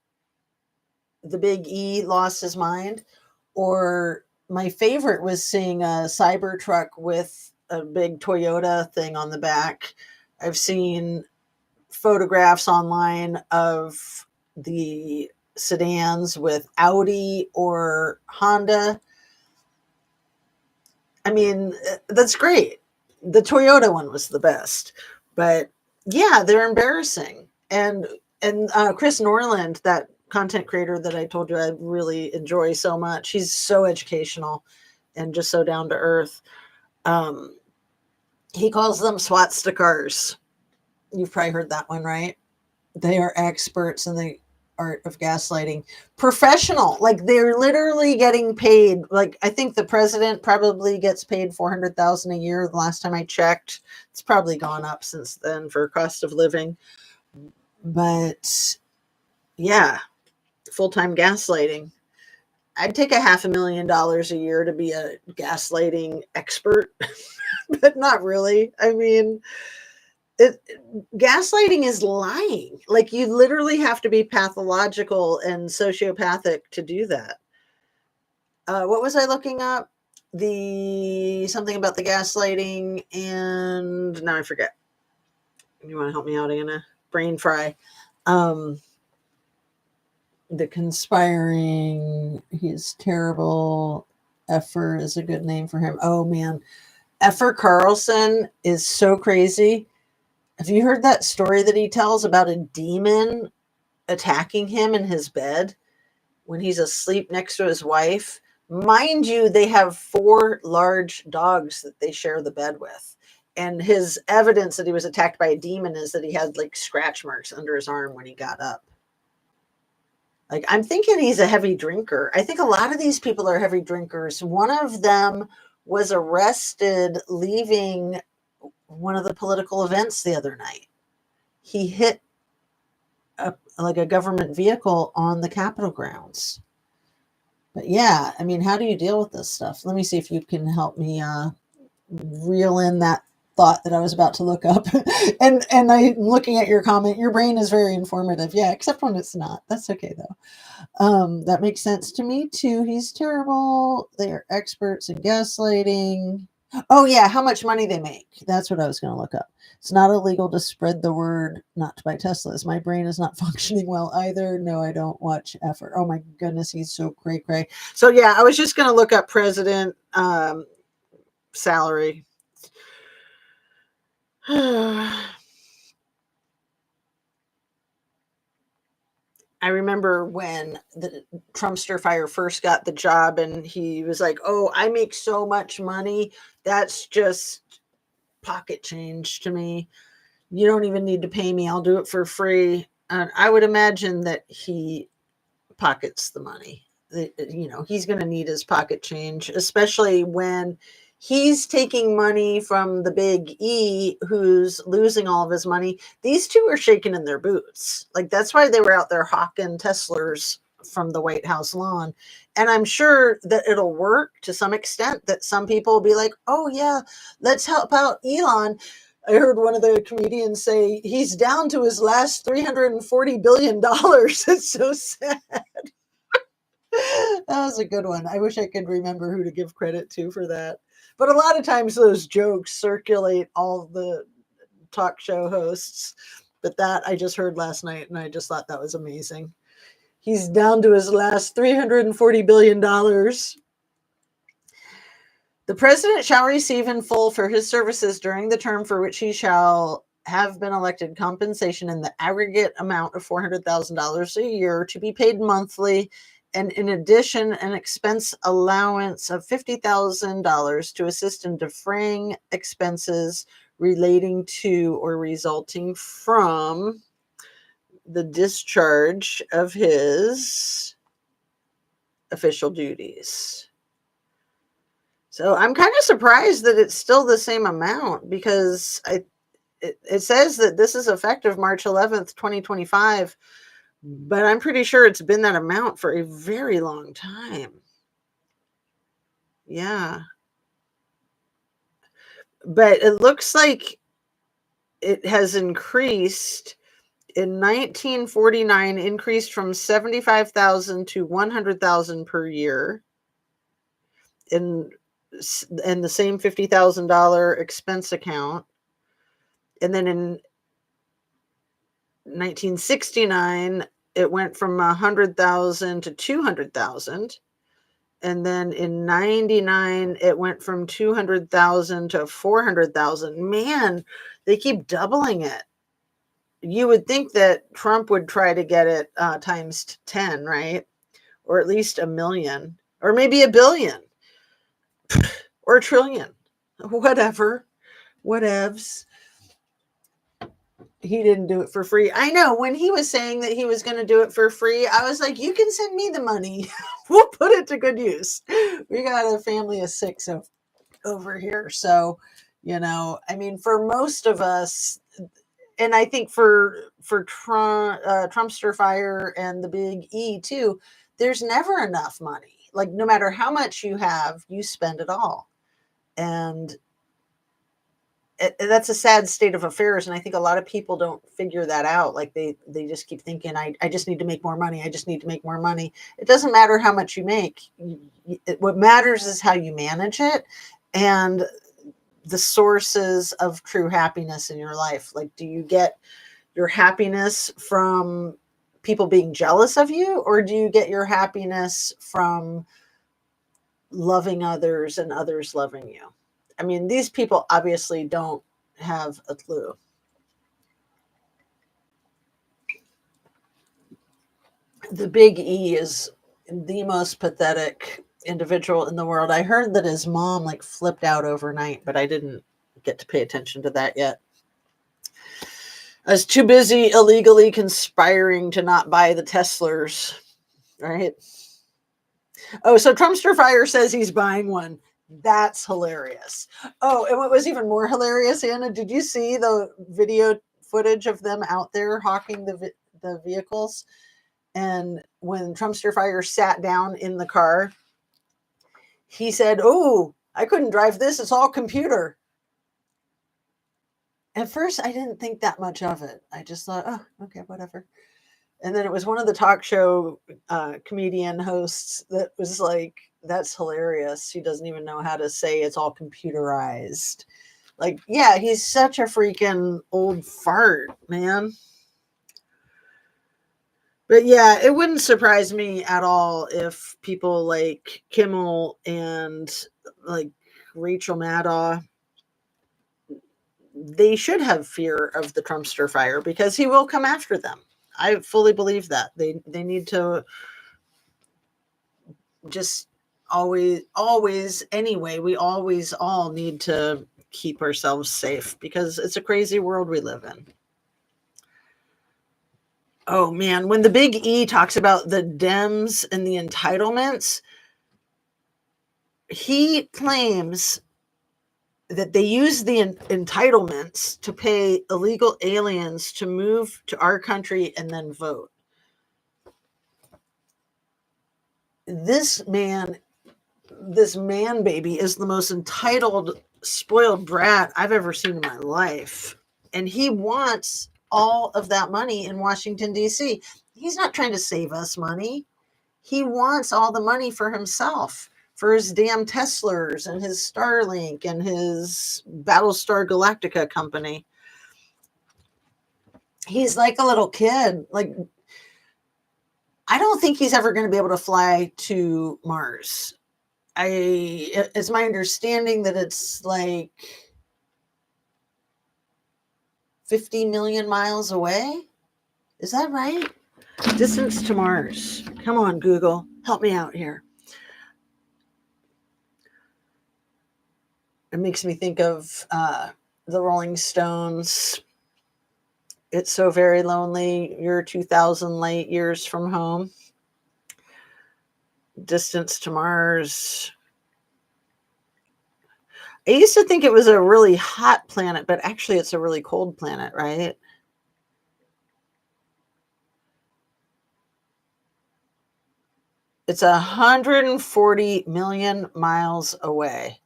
the big E lost his mind. Or my favorite was seeing a Cybertruck with a big Toyota thing on the back. I've seen photographs online of the sedans with Audi or Honda. I mean, that's great. The Toyota one was the best, but yeah, they're embarrassing. And Chris Norland, that content creator that I told you I really enjoy so much, he's so educational and just so down to earth. He calls them SWATSTICARs. You've probably heard that one, right? They are experts in the art of gaslighting. Professional, like they're literally getting paid. Like I think the president probably gets paid $400,000 a year. The last time I checked, it's probably gone up since then for cost of living. But yeah, full-time gaslighting. I'd take $500,000 a year to be a gaslighting expert, but not really. I mean, Gaslighting is lying. Like, you literally have to be pathological and sociopathic to do that. What was I looking up? Something about the gaslighting, and now I forget. You want to help me out, Anna? Brain fry. The conspiring. He's terrible. Effer is a good name for him. Oh man, Effer Carlson is so crazy. Have you heard that story that he tells about a demon attacking him in his bed when he's asleep next to his wife? Mind you, they have 4 large dogs that they share the bed with. And his evidence that he was attacked by a demon is that he had like scratch marks under his arm when he got up. Like, I'm thinking he's a heavy drinker. I think a lot of these people are heavy drinkers. One of them was arrested leaving one of the political events the other night. He hit a government vehicle on the Capitol grounds. But yeah, I mean, how do you deal with this stuff? Let me see if you can help me reel in that thought that I was about to look up. and I'm looking at your comment. Your brain is very informative. Yeah, except when it's not. That's okay though. That makes sense to me too. He's terrible. They are experts in gaslighting. Oh yeah, how much money they make. That's what I was going to look up. It's not illegal to spread the word not to buy Teslas. My brain is not functioning well either. No, I don't watch effort. Oh my goodness, he's so cray. So yeah, I was just going to look up president salary. I remember when the Trumpster fire first got the job and he was like, oh, I make so much money. That's just pocket change to me. You don't even need to pay me. I'll do it for free. And I would imagine that he pockets the money. He's going to need his pocket change, especially when he's taking money from the big E who's losing all of his money. These two are shaking in their boots. Like, that's why they were out there hawking TESLERS from the White House lawn. And I'm sure that it'll work to some extent, that some people will be like, oh yeah, let's help out Elon. I heard one of the comedians say he's down to his last $340 billion. It's so sad. That was a good one. I wish I could remember who to give credit to for that. But a lot of times those jokes circulate all the talk show hosts. But that I just heard last night, and I just thought that was amazing. He's down to his last $340 billion. The president shall receive in full for his services during the term for which he shall have been elected compensation in the aggregate amount of $400,000 a year to be paid monthly, and in addition, an expense allowance of $50,000 to assist in defraying expenses relating to or resulting from the discharge of his official duties. So I'm kind of surprised that it's still the same amount, because it says that this is effective March 11th, 2025, but I'm pretty sure it's been that amount for a very long time. Yeah. But it looks like it has increased. In 1949, increased from 75,000 to 100,000 per year. In the same $50,000 expense account. And then in 1969, it went from 100,000 to 200,000. And then in 99, it went from 200,000 to 400,000. Man, they keep doubling it. You would think that Trump would try to get it times 10, right? Or at least 1 million, or maybe 1 billion. Or 1 trillion, whatever, whatevs. He didn't do it for free. I know, when he was saying that he was going to do it for free, I was like, you can send me the money. We'll put it to good use. We got a family of 6 over here. So, I mean, for most of us, and I think for Trumpster Fire and the Big E too, there's never enough money. Like, no matter how much you have, you spend it all. And that's a sad state of affairs. And I think a lot of people don't figure that out. Like they just keep thinking, I just need to make more money. I just need to make more money. It doesn't matter how much you make. What matters is how you manage it and the sources of true happiness in your life. Like, do you get your happiness from people being jealous of you, or do you get your happiness from loving others and others loving you? I mean, these people obviously don't have a clue. The big E is the most pathetic individual in the world. I heard that his mom like flipped out overnight, but I didn't get to pay attention to that yet. I was too busy illegally conspiring to not buy the TESLERS, right? Oh, so Trumpster Fire says he's buying one. That's hilarious. Oh, and what was even more hilarious, Anna, did you see the video footage of them out there hawking the vehicles? And when Trumpster Fire sat down in the car, he said, "Oh, I couldn't drive this. It's all computer." At first, I didn't think that much of it. I just thought, oh, okay, whatever. And then it was one of the talk show comedian hosts that was like, that's hilarious. He doesn't even know how to say it's all computerized. Like, yeah, he's such a freaking old fart, man. But yeah, it wouldn't surprise me at all if people like Kimmel and like Rachel Maddow, they should have fear of the Trumpster Fire because he will come after them. I fully believe that. They need to just always anyway, we always all need to keep ourselves safe because it's a crazy world we live in. Oh man, when the big E talks about the Dems and the entitlements, he claims that they use the entitlements to pay illegal aliens to move to our country and then vote. This man baby is the most entitled, spoiled brat I've ever seen in my life. And he wants all of that money in Washington, D.C. He's not trying to save us money. He wants all the money for himself, for his damn TESLERS and his Starlink and his Battlestar Galactica company. He's like a little kid. Like, I don't think he's ever going to be able to fly to Mars. It's my understanding that it's like 50 million miles away. Is that right? Distance to Mars. Come on, Google. Help me out here. It makes me think of the Rolling Stones. It's so very lonely. You're 2,000 light years from home. Distance to Mars. I used to think it was a really hot planet, but actually it's a really cold planet, right? It's 140 million miles away.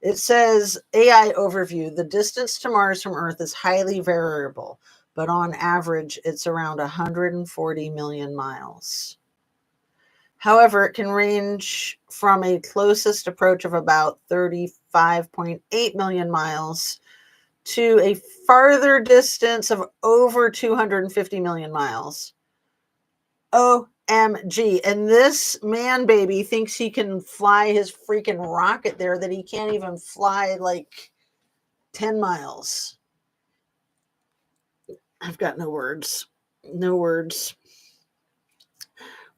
It says, AI overview, the distance to Mars from Earth is highly variable, but on average, it's around 140 million miles. However, it can range from a closest approach of about 35.8 million miles to a farther distance of over 250 million miles. OMG. And this man baby thinks he can fly his freaking rocket there that he can't even fly like 10 miles. I've got no words. No words.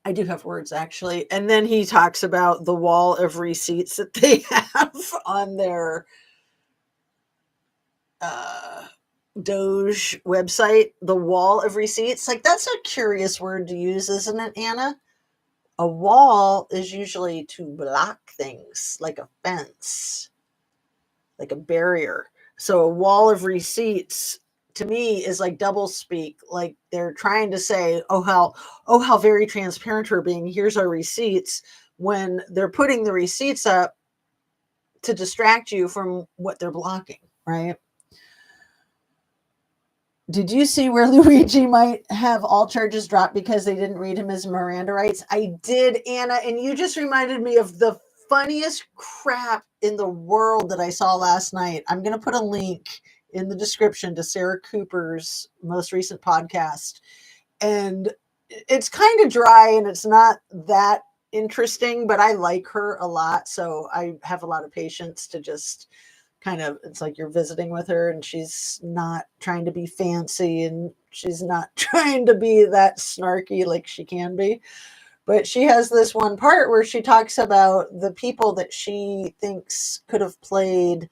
I do have words, actually. And then he talks about the wall of receipts that they have on their Doge website. The wall of receipts. Like, that's a curious word to use, isn't it, Anna? A wall is usually to block things, like a fence, like a barrier. So a wall of receipts to me is like double speak. Like they're trying to say, oh how very transparent we're being. Here's our receipts, when they're putting the receipts up to distract you from what they're blocking, right? Did you see where Luigi might have all charges dropped because they didn't read him his Miranda rights? I did, Anna, and you just reminded me of the funniest crap in the world that I saw last night. I'm going to put a link in the description to Sarah Cooper's most recent podcast. And it's kind of dry and it's not that interesting, but I like her a lot. So I have a lot of patience to just kind of, it's like you're visiting with her and she's not trying to be fancy and she's not trying to be that snarky like she can be. But she has this one part where she talks about the people that she thinks could have played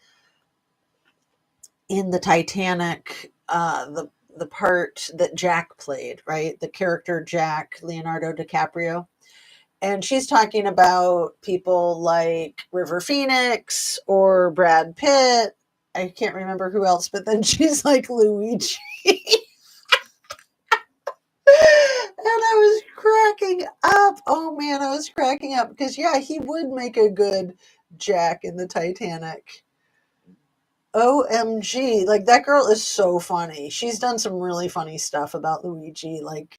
in the Titanic, the part that Jack played, right? The character Jack, Leonardo DiCaprio. And she's talking about people like River Phoenix or Brad Pitt. I can't remember who else, but then she's like Luigi. And I was cracking up. Oh man, I was cracking up because yeah, he would make a good Jack in the Titanic. OMG, like that girl is so funny. She's done some really funny stuff about Luigi. Like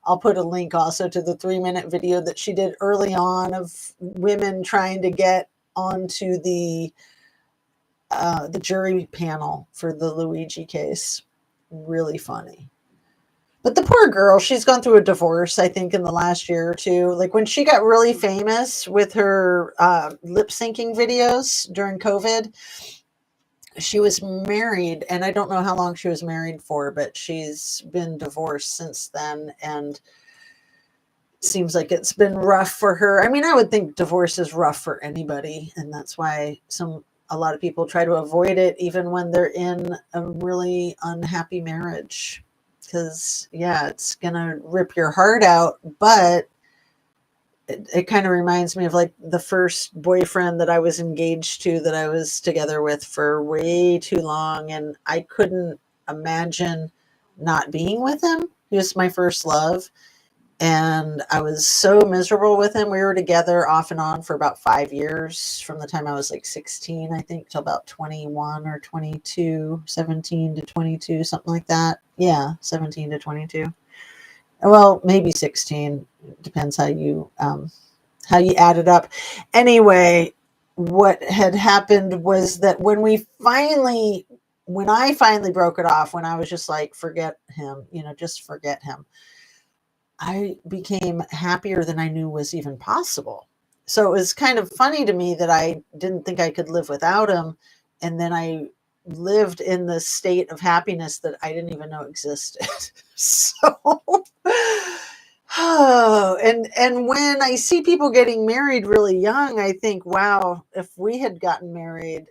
I'll put a link also to the 3-minute video that she did early on of women trying to get onto the jury panel for the Luigi case. Really funny. But the poor girl, she's gone through a divorce, I think, in the last year or two. Like when she got really famous with her lip syncing videos during COVID, she was married, and I don't know how long she was married for, but she's been divorced since then, and seems like it's been rough for her. I mean, I would think divorce is rough for anybody, and that's why a lot of people try to avoid it, even when they're in a really unhappy marriage, because yeah, it's gonna rip your heart out, but it kind of reminds me of like the first boyfriend that I was engaged to, that I was together with for way too long. And I couldn't imagine not being with him. He was my first love. And I was so miserable with him. We were together off and on for about 5 years, from the time I was like 16, I think, till about 21 or 22, 17 to 22, something like that. Yeah, 17 to 22. Well, maybe 16, depends how you add it up. Anyway, what had happened was that when I finally broke it off, when I was just like, forget him, just forget him, I became happier than I knew was even possible. So it was kind of funny to me that I didn't think I could live without him, and then I lived in the state of happiness that I didn't even know existed. So, and when I see people getting married really young, I think, wow, if we had gotten married,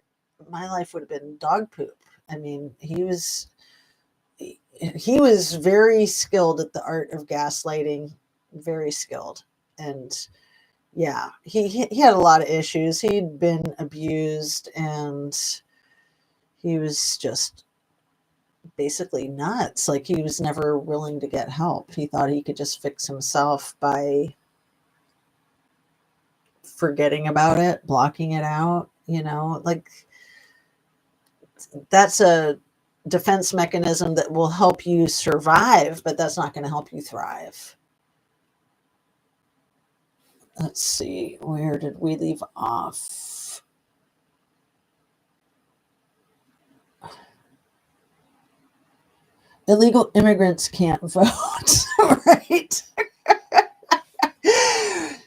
my life would have been dog poop. I mean, he was very skilled at the art of gaslighting, very skilled. And yeah, he had a lot of issues. He'd been abused, and he was just basically nuts. Like, he was never willing to get help. He thought he could just fix himself by forgetting about it, blocking it out, like that's a defense mechanism that will help you survive, but that's not going to help you thrive. Let's see, where did we leave off? Illegal immigrants can't vote, right?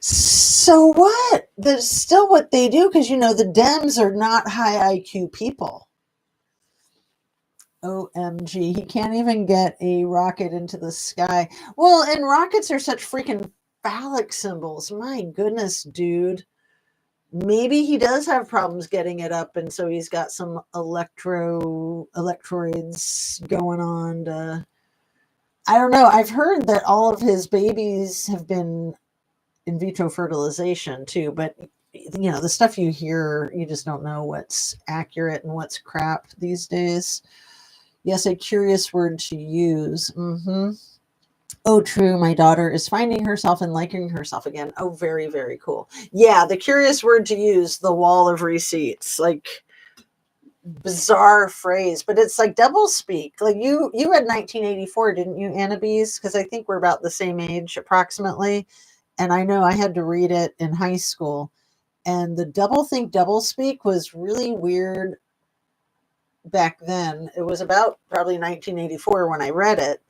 So what? That's still what they do, because the Dems are not high IQ people. OMG, he can't even get a rocket into the sky. Well, and rockets are such freaking phallic symbols. My goodness, dude. Maybe he does have problems getting it up, and so he's got some electroids going on. I don't know. I've heard that all of his babies have been in vitro fertilization too, but the stuff you hear, you just don't know what's accurate and what's crap these days. Yes, a curious word to use. Oh, true. My daughter is finding herself and liking herself again. Oh, very, very cool. Yeah, the curious word to use, the wall of receipts. Like, bizarre phrase, but it's like double speak. Like you read 1984, didn't you, Annabise? Because I think we're about the same age approximately. And I know I had to read it in high school. And the double think, double speak was really weird back then. It was about probably 1984 when I read it.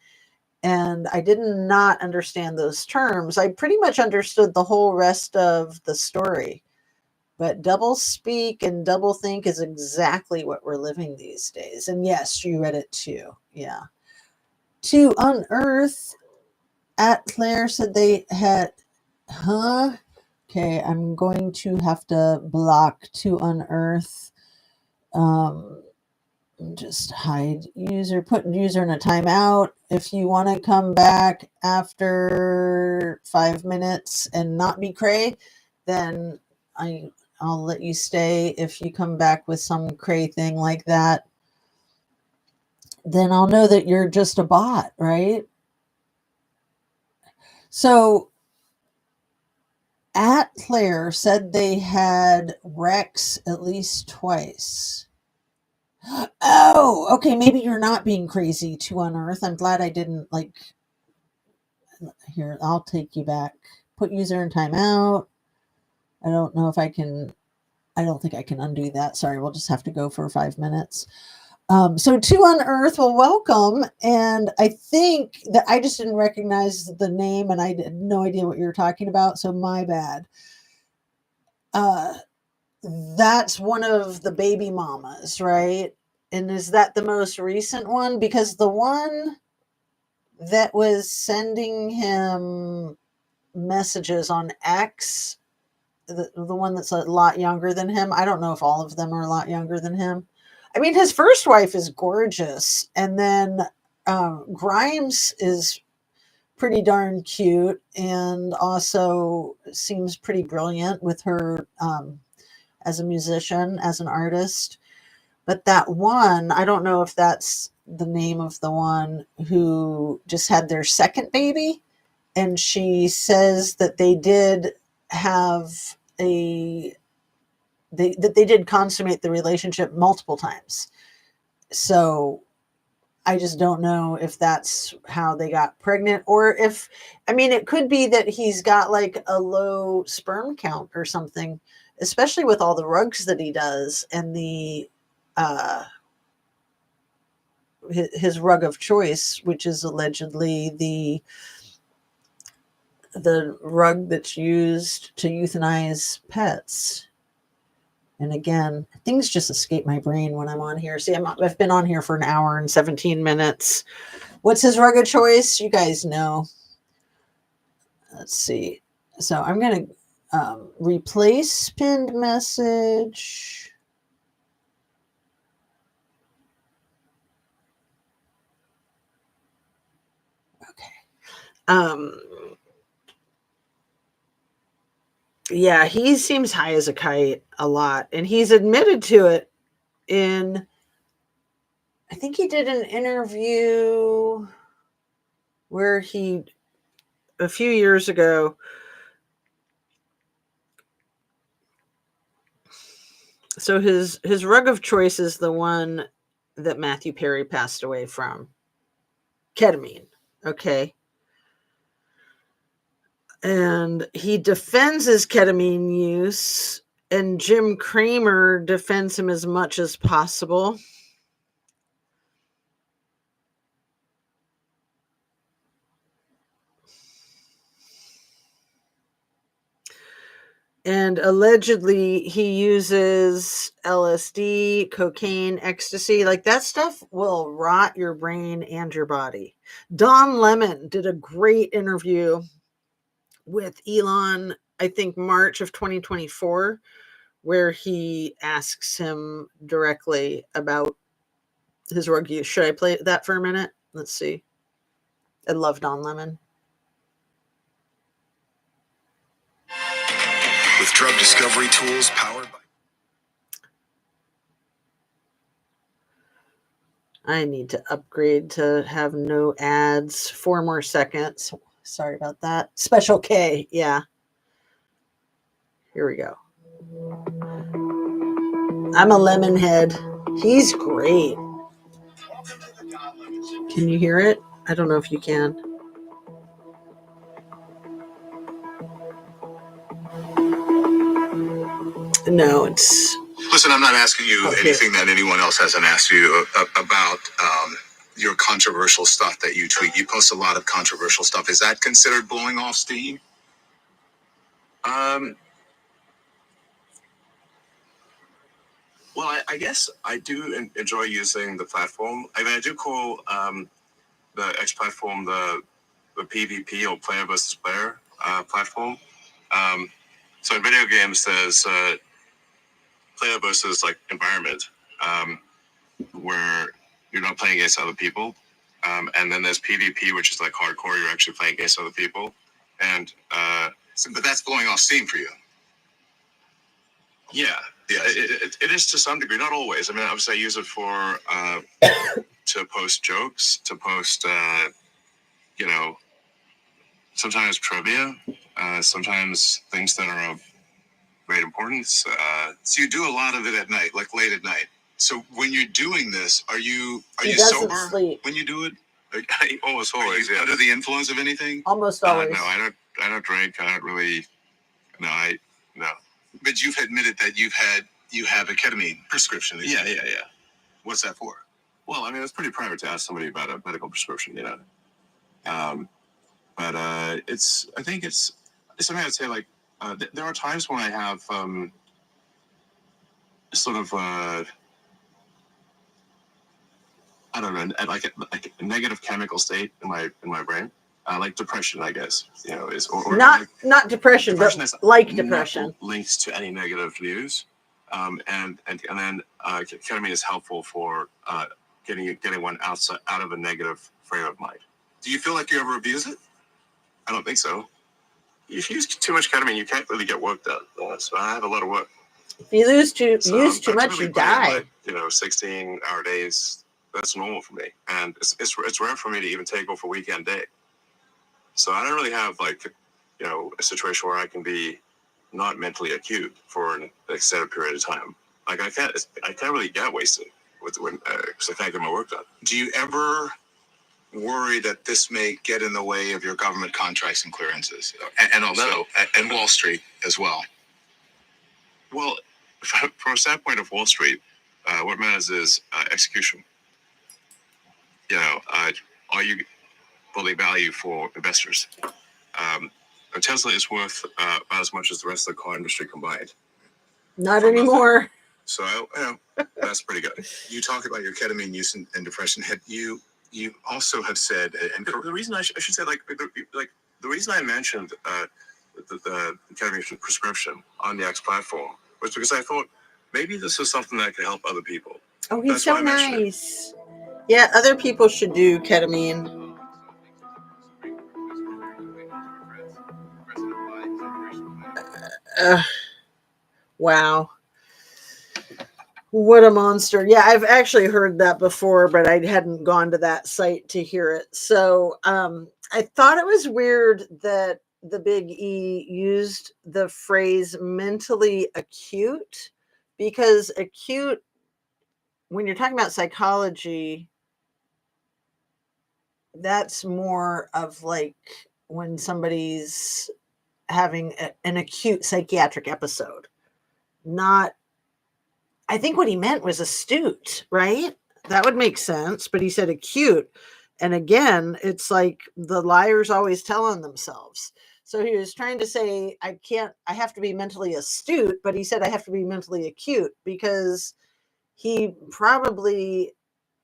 And I did not understand those terms. I pretty much understood the whole rest of the story. But double speak and double think is exactly what we're living these days. And yes, you read it too. Yeah. To unearth, at Claire said they had, huh? Okay, I'm going to have to block to unearth. Just hide user, put user in a timeout. If you want to come back after 5 minutes and not be cray, then I'll let you stay. If you come back with some cray thing like that, then I'll know that you're just a bot, right? So at Claire said they had Rex at least twice. Oh, okay. Maybe you're not being crazy to unearth. I'm glad I didn't like. Here, I'll take you back. Put user in timeout. I don't know if I can. I don't think I can undo that. Sorry, we'll just have to go for 5 minutes. So to unearth, well, welcome. And I think that I just didn't recognize the name and I had no idea what you were talking about. So my bad. That's one of the baby mamas, right? And is that the most recent one? Because the one that was sending him messages on X, the one that's a lot younger than him, I don't know if all of them are a lot younger than him. I mean, his first wife is gorgeous. And then Grimes is pretty darn cute and also seems pretty brilliant with her as a musician, as an artist. But that one, I don't know if that's the name of the one who just had their second baby. And she says that they did have that they did consummate the relationship multiple times. So I just don't know if that's how they got pregnant or if, I mean, it could be that he's got like a low sperm count or something, especially with all the rugs that he does and the, his rug of choice, which is allegedly the rug that's used to euthanize pets. And again, things just escape my brain when I'm on here. See, I've been on here for an hour and 17 minutes. What's his rug of choice? You guys know. Let's see. So I'm going to replace pinned message. Okay. Yeah, he seems high as a kite a lot. And he's admitted to it in, I think he did an interview where a few years ago, so his rug of choice is the one that Matthew Perry passed away from. Ketamine. Okay. And he defends his ketamine use, and Jim Cramer defends him as much as possible. And allegedly he uses LSD, cocaine, ecstasy. Like that stuff will rot your brain and your body. Don Lemon did a great interview with Elon, I think March of 2024, where he asks him directly about his rug use. Should I play that for a minute? Let's see. I love Don Lemon. With drug discovery tools powered by... I need to upgrade to have no ads. 4 more seconds. Sorry about that. Special K. Yeah. Here we go. I'm a lemon head. He's great. Can you hear it? I don't know if you can. No, it's... Listen, I'm not asking you anything that anyone else hasn't asked you about your controversial stuff that you tweet. You post a lot of controversial stuff. Is that considered blowing off steam? Well, I guess I do enjoy using the platform. I mean, I do call the X platform the PvP, or player versus player platform. So in video games, there's player versus like environment, where you're not playing against other people, and then there's PvP, which is like hardcore. You're actually playing against other people, and but that's blowing off steam for you. Yeah, it is to some degree, not always. I mean, obviously, I use it for to post jokes, to post, sometimes trivia, sometimes things that are of great importance. So you do a lot of it at night, like late at night. So when you're doing this, are you sober sleep when you do it? Almost always. Yeah. Under the influence of anything? Almost always. No, I don't drink. I don't really. No. But you've admitted that you have a ketamine prescription. Yeah. What's that for? Well, I mean, it's pretty private to ask somebody about a medical prescription, But I think it's something I'd say, like, there are times when I have sort of I don't know, like a negative chemical state in my brain, like depression, I guess, is or not depression, depression, but like depression links to any negative news, and then ketamine is helpful for getting one out of a negative frame of mind. Do you feel like you ever abuse it? I don't think so. If you use too much ketamine, you can't really get work done. So I have a lot of work. If you use too much, you die. 16-hour days. That's normal for me, and it's rare for me to even take off a weekend day. So I don't really have a situation where I can be not mentally acute for an extended period of time. Like I can't really get wasted because I can't get my work done. Do you ever worry that this may get in the way of your government contracts and clearances, and also and Wall Street as well? Well, from a standpoint of Wall Street, what matters is execution. Are you building value for investors? Tesla is worth about as much as the rest of the car industry combined. Not anymore. So that's pretty good. You talk about your ketamine use and depression. You also have said, and the reason I should say, the reason I mentioned the ketamine prescription on the X platform was because I thought maybe this is something that could help other people. Oh, he's so nice. Yeah, other people should do ketamine. Wow. What a monster. Yeah, I've actually heard that before, but I hadn't gone to that site to hear it. So I thought it was weird that the Big E used the phrase mentally acute, because acute, when you're talking about psychology, that's more of like when somebody's having an acute psychiatric episode. Not, I think what he meant was astute, right? That would make sense, but he said acute. And again, it's like the liars always tell on themselves. So he was trying to say, I have to be mentally astute, but he said I have to be mentally acute, because he probably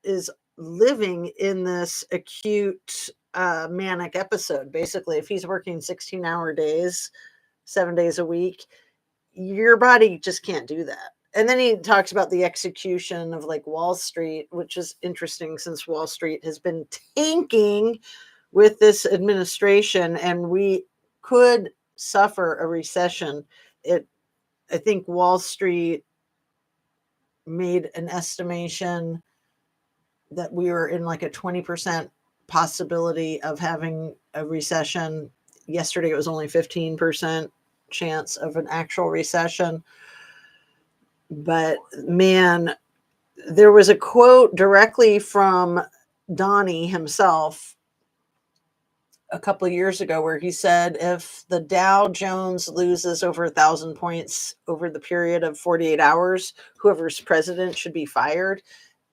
is living in this acute manic episode. Basically, if he's working 16-hour days, 7 days a week, your body just can't do that. And then he talks about the execution of like Wall Street, which is interesting since Wall Street has been tanking with this administration, and we could suffer a recession. I think Wall Street made an estimation that we were in like a 20% possibility of having a recession. Yesterday, it was only 15% chance of an actual recession. But man, there was a quote directly from Donnie himself a couple of years ago where he said, if the Dow Jones loses over 1,000 points over the period of 48 hours, whoever's president should be fired.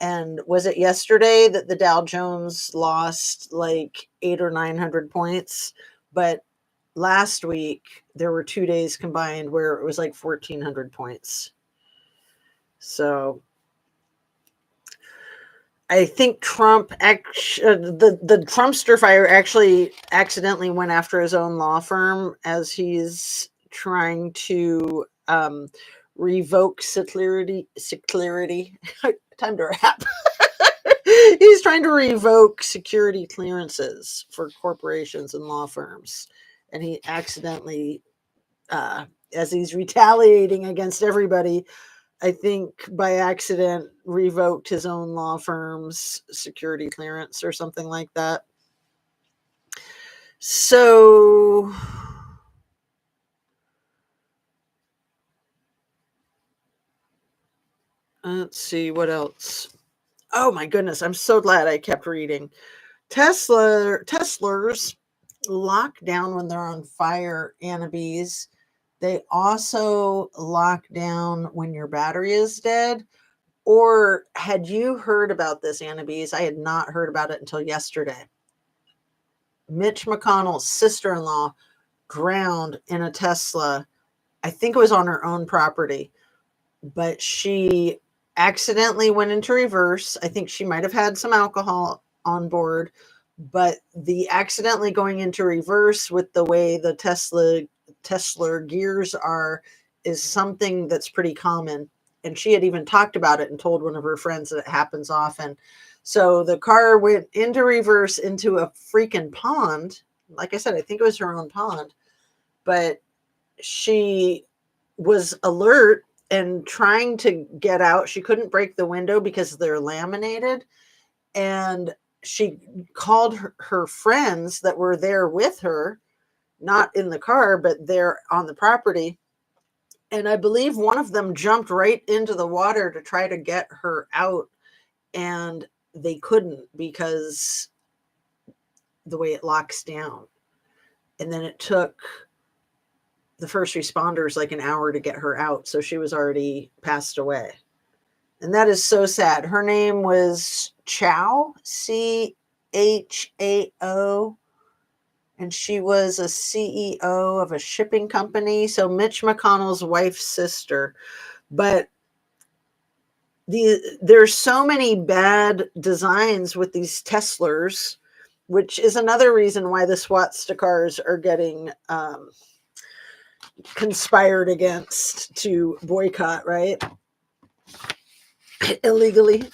And was it yesterday that the Dow Jones lost like 800 or 900 points? But last week, there were 2 days combined where it was like 1,400 points. So I think Trump, the Trumpster fire actually accidentally went after his own law firm as he's trying to revoke security. Time to wrap. He's trying to revoke security clearances for corporations and law firms. And he accidentally, as he's retaliating against everybody, I think by accident revoked his own law firm's security clearance or something like that. So let's see what else. Oh my goodness, I'm so glad I kept reading. TESLERS lock down when they're on fire, Annabes. They also lock down when your battery is dead. Or had you heard about this, Annabes? I had not heard about it until yesterday. Mitch McConnell's sister-in-law drowned in a Tesla. I think it was on her own property, but she accidentally went into reverse. I think she might have had some alcohol on board, but the accidentally going into reverse with the way the Tesla gears are is something that's pretty common. And she had even talked about it and told one of her friends that it happens often. So the car went into reverse into a freaking pond. Like I said, I think it was her own pond, but she was alert and trying to get out. She couldn't break the window because they're laminated. And she called her friends that were there with her, not in the car, but there on the property. And I believe one of them jumped right into the water to try to get her out. And they couldn't because the way it locks down. And then it took the first responders like an hour to get her out. So she was already passed away. And that is so sad. Her name was Chao, Chao. And she was a CEO of a shipping company. So Mitch McConnell's wife's sister. But there's so many bad designs with these TESLERS, which is another reason why the SWATSTICARs are getting conspired against to boycott, right? Illegally.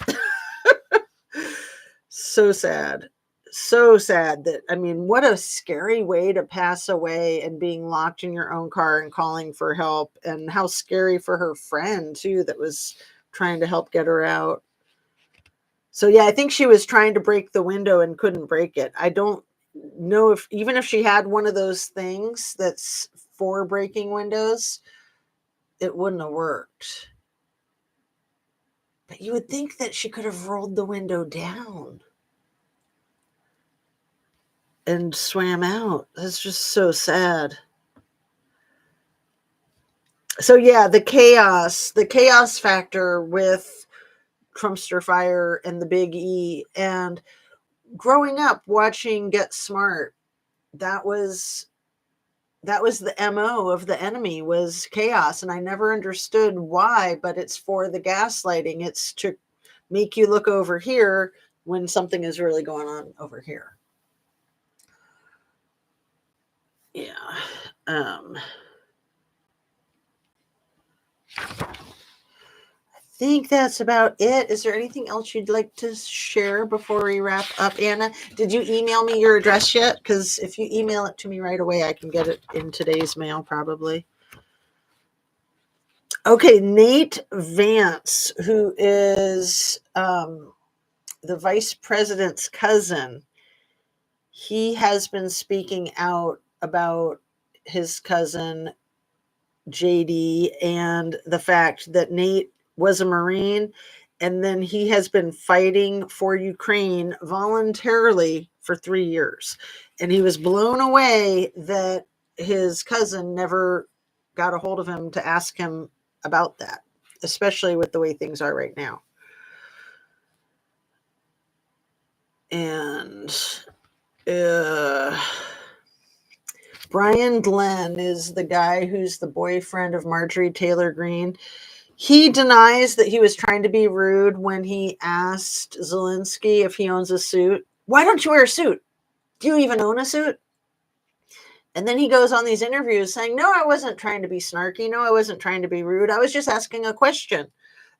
So sad. So sad that, I mean, what a scary way to pass away and being locked in your own car and calling for help. And how scary for her friend, too, that was trying to help get her out. So, yeah, I think she was trying to break the window and couldn't break it. I don't know if, even if she had one of those things that's for breaking windows, it wouldn't have worked. But you would think that she could have rolled the window down and swam out. That's just so sad. So yeah, the chaos factor with Trumpster fire and the Big E, and growing up watching Get Smart, that was the MO of the enemy, was chaos. And I never understood why, but it's for the gaslighting. It's to make you look over here when something is really going on over here. Yeah. I think that's about it. Is there anything else you'd like to share before we wrap up, Anna? Did you email me your address yet? Because if you email it to me right away, I can get it in today's mail probably. Okay, Nate Vance, who is the vice president's cousin, he has been speaking out about his cousin JD and the fact that Nate was a Marine And then he has been fighting for Ukraine voluntarily for 3 years. And he was blown away that his cousin never got a hold of him to ask him about that, especially with the way things are right now. And Brian Glenn is the guy who's the boyfriend of Marjorie Taylor Greene. He denies that he was trying to be rude when he asked Zelensky if he owns a suit. Why don't you wear a suit? Do you even own a suit? And then he goes on these interviews saying, no, I wasn't trying to be snarky. No, I wasn't trying to be rude. I was just asking a question.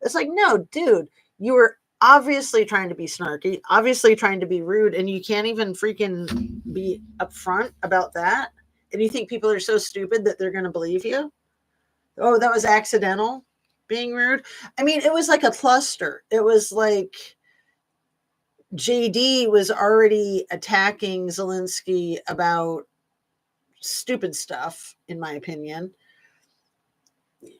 It's like, no, dude, you were obviously trying to be snarky, obviously trying to be rude, and you can't even freaking be upfront about that. And you think people are so stupid that they're going to believe you? Oh, that was accidental being rude. I mean, it was like a cluster. It was like JD was already attacking Zelensky about stupid stuff, in my opinion.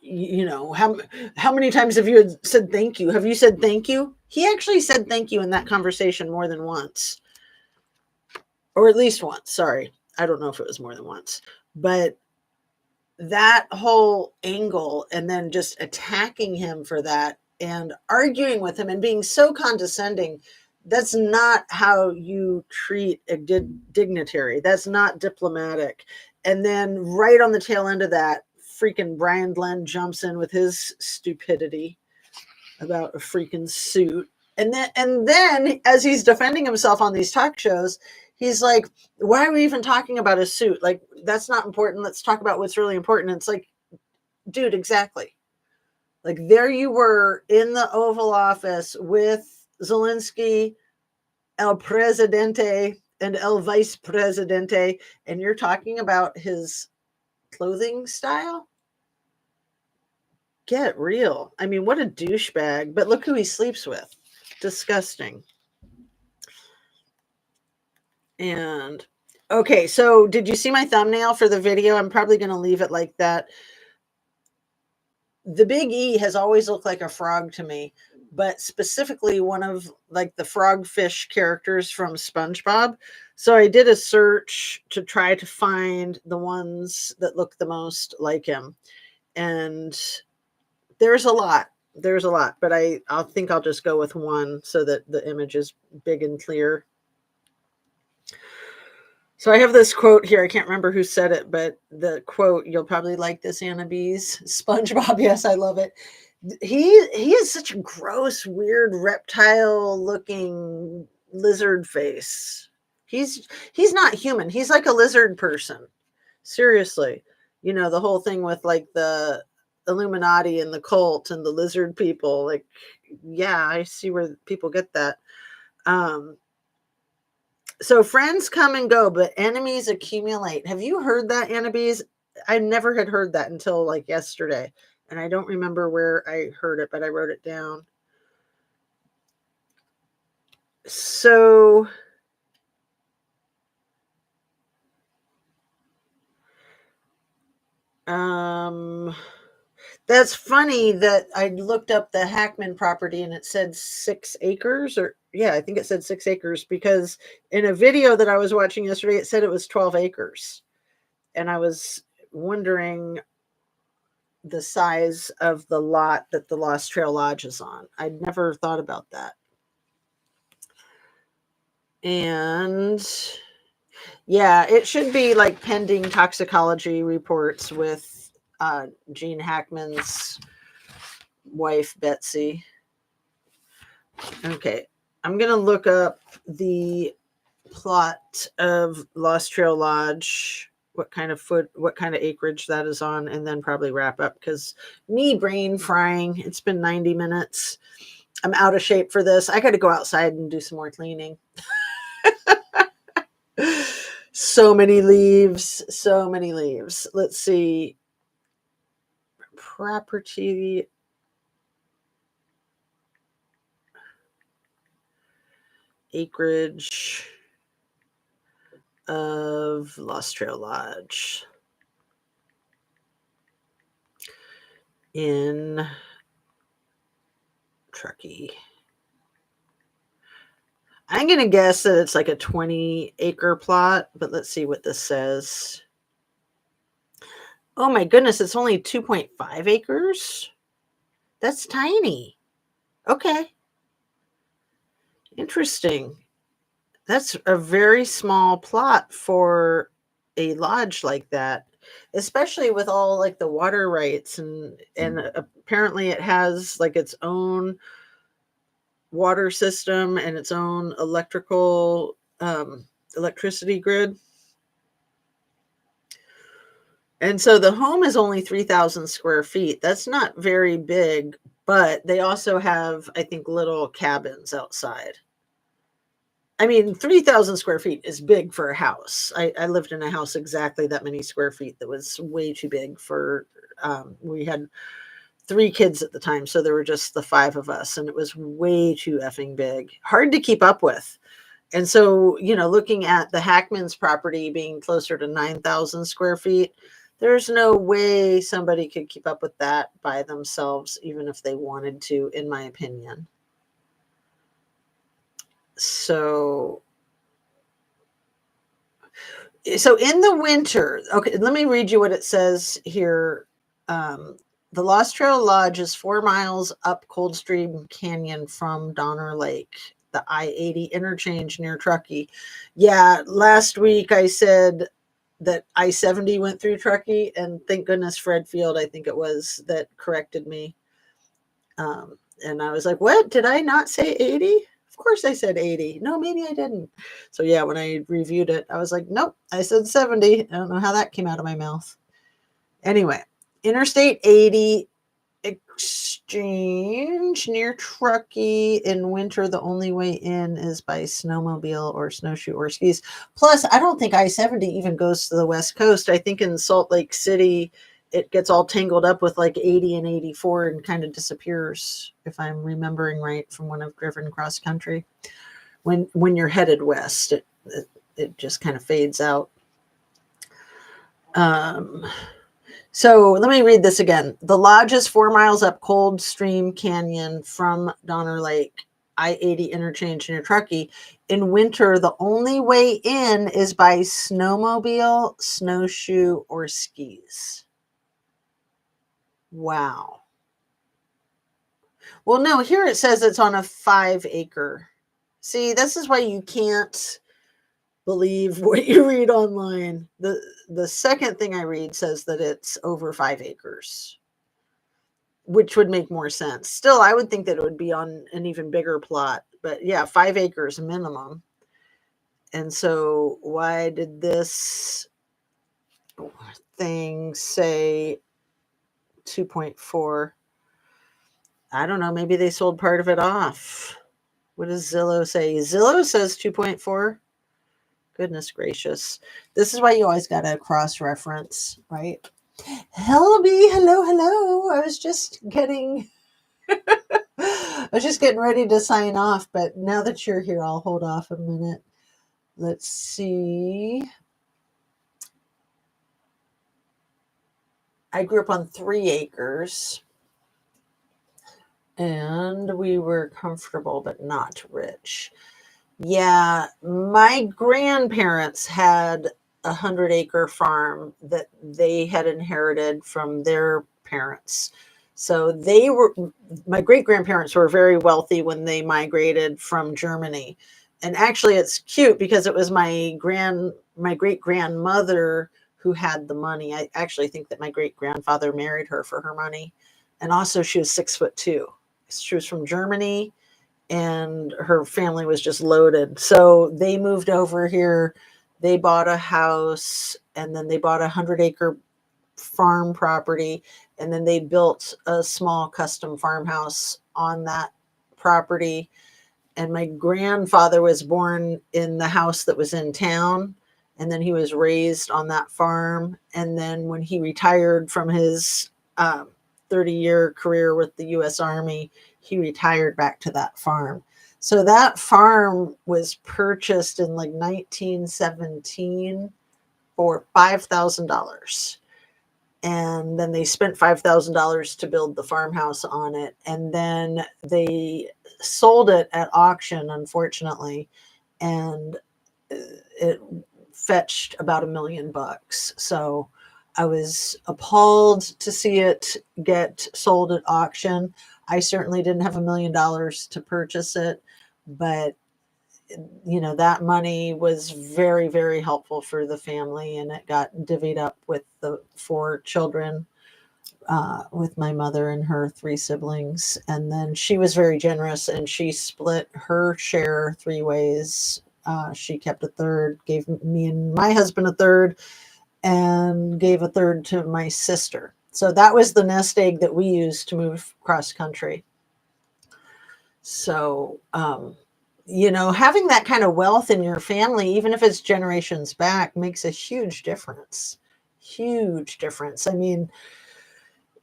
You know, how many times have you said thank you? Have you said thank you? He actually said thank you in that conversation more than once, or at least once. Sorry, I don't know if it was more than once, but that whole angle and then just attacking him for that and arguing with him and being so condescending, that's not how you treat a dignitary. That's not diplomatic. And then right on the tail end of that, freaking Brian Glenn jumps in with his stupidity about a freaking suit. And then as he's defending himself on these talk shows, he's like, why are we even talking about a suit? Like, that's not important. Let's talk about what's really important. It's like, dude, exactly. Like, there you were in the Oval Office with Zelensky, El Presidente, and El Vice Presidente, and you're talking about his clothing style? Get real. I mean, what a douchebag. But look who he sleeps with. Disgusting. And okay, so did you see my thumbnail for the video? I'm probably going to leave it like that. The Big E has always looked like a frog to me, but specifically one of like the frogfish characters from SpongeBob. So I did a search to try to find the ones that look the most like him. And there's a lot. But I'll think I'll just go with one so that the image is big and clear. So I have this quote here. I can't remember who said it, but the quote, you'll probably like this, Anna Bees. SpongeBob, yes, I love it. He is such a gross, weird, reptile-looking lizard face. He's not human. He's like a lizard person. Seriously. You know, the whole thing with like the Illuminati and the cult and the lizard people. Like, yeah, I see where people get that. So friends come and go, but enemies accumulate. Have you heard that, Annabise? I never had heard that until like yesterday. And I don't remember where I heard it, but I wrote it down. So that's funny that I looked up the Hackman property and it said 6 acres, or yeah, I think it said 6 acres, because in a video that I was watching yesterday, it said it was 12 acres. And I was wondering the size of the lot that the Lost Trail Lodge is on. I'd never thought about that. And yeah, it should be like pending toxicology reports with Gene Hackman's wife, Betsy. Okay, I'm going to look up the plot of Lost Trail Lodge, what kind of acreage that is on, and then probably wrap up because me brain frying. It's been 90 minutes. I'm out of shape for this. I got to go outside and do some more cleaning. So many leaves. Let's see. Property. Acreage of Lost Trail Lodge in Truckee. Truckee. I'm going to guess that it's like a 20-acre plot, but let's see what this says. Oh my goodness, it's only 2.5 acres? That's tiny. Okay. Interesting. That's a very small plot for a lodge like that, especially with all like the water rights and apparently it has like its own water system and its own electricity grid. And so the home is only 3,000 square feet. That's not very big, but they also have, I think, little cabins outside. I mean, 3,000 square feet is big for a house. I lived in a house exactly that many square feet that was way too big for, we had 3 kids at the time. So there were just the 5 of us and it was way too effing big, hard to keep up with. And so, looking at the Hackman's property being closer to 9,000 square feet, there's no way somebody could keep up with that by themselves, even if they wanted to, in my opinion. So in the winter, okay, let me read you what it says here. The Lost Trail Lodge is 4 miles up Coldstream Canyon from Donner Lake, the I-80 interchange near Truckee. Yeah, last week I said that I-70 went through Truckee, and thank goodness Fred Field, I think it was, that corrected me. And I was like, what? Did I not say 80? Of course I said 80. No, maybe I didn't. So yeah, when I reviewed it, I was like, nope, I said 70. I don't know how that came out of my mouth. Anyway, Interstate 80 exchange near Truckee. In winter, the only way in is by snowmobile or snowshoe or skis. Plus, I don't think I-70 even goes to the West Coast. I think in Salt Lake City, it gets all tangled up with like 80 and 84 and kind of disappears, if I'm remembering right from when I've driven cross country. When you're headed west, it just kind of fades out. So let me read this again. The lodge is 4 miles up Coldstream Canyon from Donner Lake, I-80 interchange near Truckee. In winter, the only way in is by snowmobile, snowshoe, or skis. Wow. Well, no, here it says it's on a 5-acre. See, this is why you can't believe what you read online. The second thing I read says that it's over 5 acres, which would make more sense. Still, I would think that it would be on an even bigger plot, but yeah, 5 acres minimum. And so why did this thing say 2.4? I don't know. Maybe they sold part of it off. What does Zillow say? Zillow says 2.4. Goodness gracious. This is why you always got to cross-reference, right? Helby, hello. I was just getting ready to sign off, but now that you're here, I'll hold off a minute. Let's see. I grew up on 3 acres. And we were comfortable, but not rich. Yeah, my grandparents had a 100-acre farm that they had inherited from their parents. So my great-grandparents were very wealthy when they migrated from Germany. And actually it's cute because it was my great-grandmother who had the money. I actually think that my great-grandfather married her for her money. And also she was 6'2". She was from Germany and her family was just loaded. So they moved over here. They bought a house and then they bought a 100-acre farm property. And then they built a small custom farmhouse on that property. And my grandfather was born in the house that was in town. And then he was raised on that farm. And then when he retired from his 30-year career with the U.S. Army, he retired back to that farm. So that farm was purchased in like 1917 for $5,000. And then they spent $5,000 to build the farmhouse on it. And then they sold it at auction, unfortunately, and it fetched about $1 million. So I was appalled to see it get sold at auction. I certainly didn't have $1 million to purchase it, but that money was very, very helpful for the family, and it got divvied up with the 4 children, with my mother and her 3 siblings. And then she was very generous and she split her share 3 ways. She kept a third, gave me and my husband a third, and gave a third to my sister. So that was the nest egg that we used to move cross country. So, having that kind of wealth in your family, even if it's generations back, makes a huge difference. Huge difference. I mean,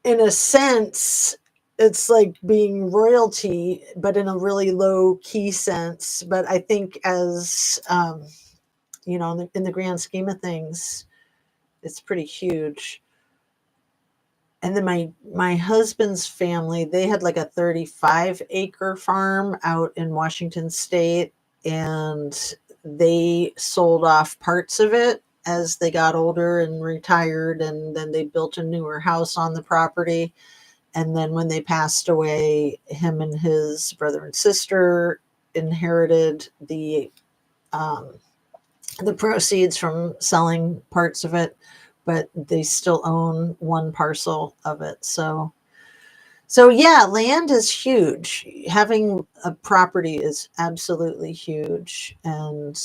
in a sense, it's like being royalty, but in a really low key sense. But I think as, in the grand scheme of things, it's pretty huge. And then my husband's family, they had like a 35-acre farm out in Washington State, and they sold off parts of it as they got older and retired, and then they built a newer house on the property. And then when they passed away, him and his brother and sister inherited the proceeds from selling parts of it, but they still own one parcel of it. So yeah, land is huge. Having a property is absolutely huge, and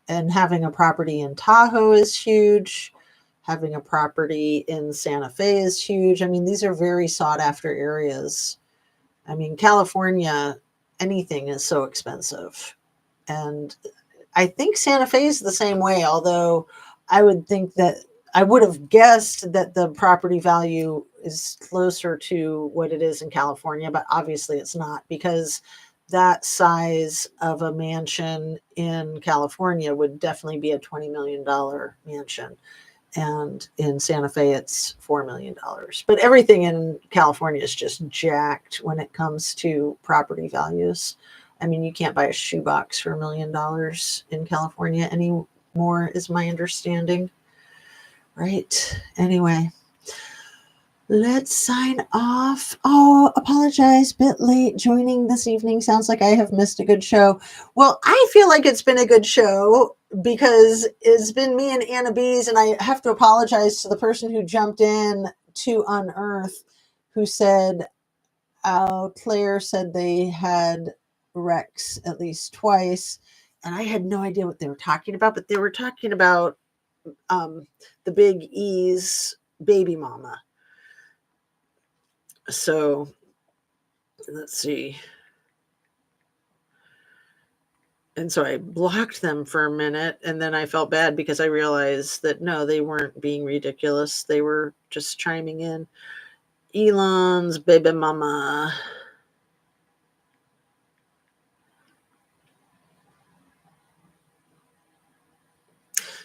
having a property in Tahoe is huge. Having a property in Santa Fe is huge. I mean, these are very sought after areas. I mean, California, anything is so expensive. And I think Santa Fe is the same way, although I would think that I would have guessed that the property value is closer to what it is in California, but obviously it's not, because that size of a mansion in California would definitely be a $20 million mansion. And in Santa Fe, it's $4 million. But everything in California is just jacked when it comes to property values. I mean, you can't buy a shoebox for $1 million in California anymore, is my understanding. Right. Anyway, let's sign off. Oh, apologize. Bit late joining this evening. Sounds like I have missed a good show. Well, I feel like it's been a good show because it's been me and Anna Bees, and I have to apologize to the person who jumped in to Unearth, who said, Claire said they had Rex at least twice, and I had no idea what they were talking about, but they were talking about the Big E's baby mama. So let's see. And so I blocked them for a minute, and then I felt bad because I realized that no, they weren't being ridiculous. They were just chiming in. Elon's baby mama.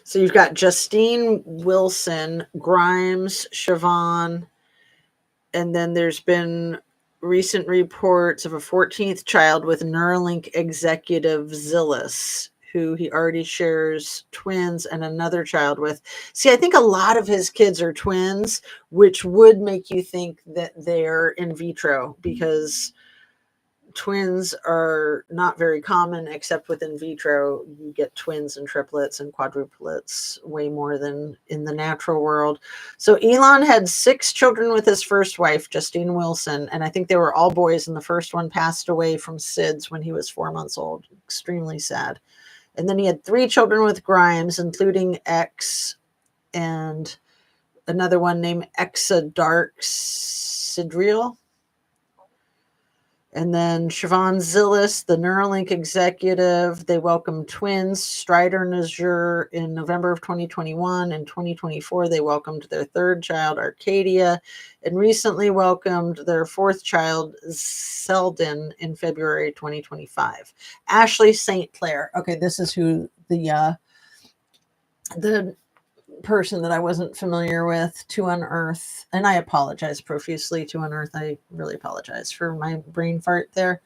So you've got Justine Wilson, Grimes, Siobhan, and then there's been recent reports of a 14th child with Neuralink executive Zillis, who he already shares twins and another child with. See, I think a lot of his kids are twins, which would make you think that they're in vitro, because twins are not very common except with in vitro. You get twins and triplets and quadruplets way more than in the natural world. So Elon had 6 children with his first wife, Justine Wilson, and I think they were all boys, and the first one passed away from SIDS when he was 4 months old. Extremely sad. And then he had 3 children with Grimes, including X and another one named Exa Dark Sidriel. And then Siobhan Zillis, the Neuralink executive, they welcomed twins, Strider and Azure, in November of 2021. In 2024, they welcomed their 3rd child, Arcadia, and recently welcomed their 4th child, Selden, in February 2025. Ashley St. Clair. Okay, this is who the person that I wasn't familiar with to unearth, and I apologize profusely to unearth. I really apologize for my brain fart there.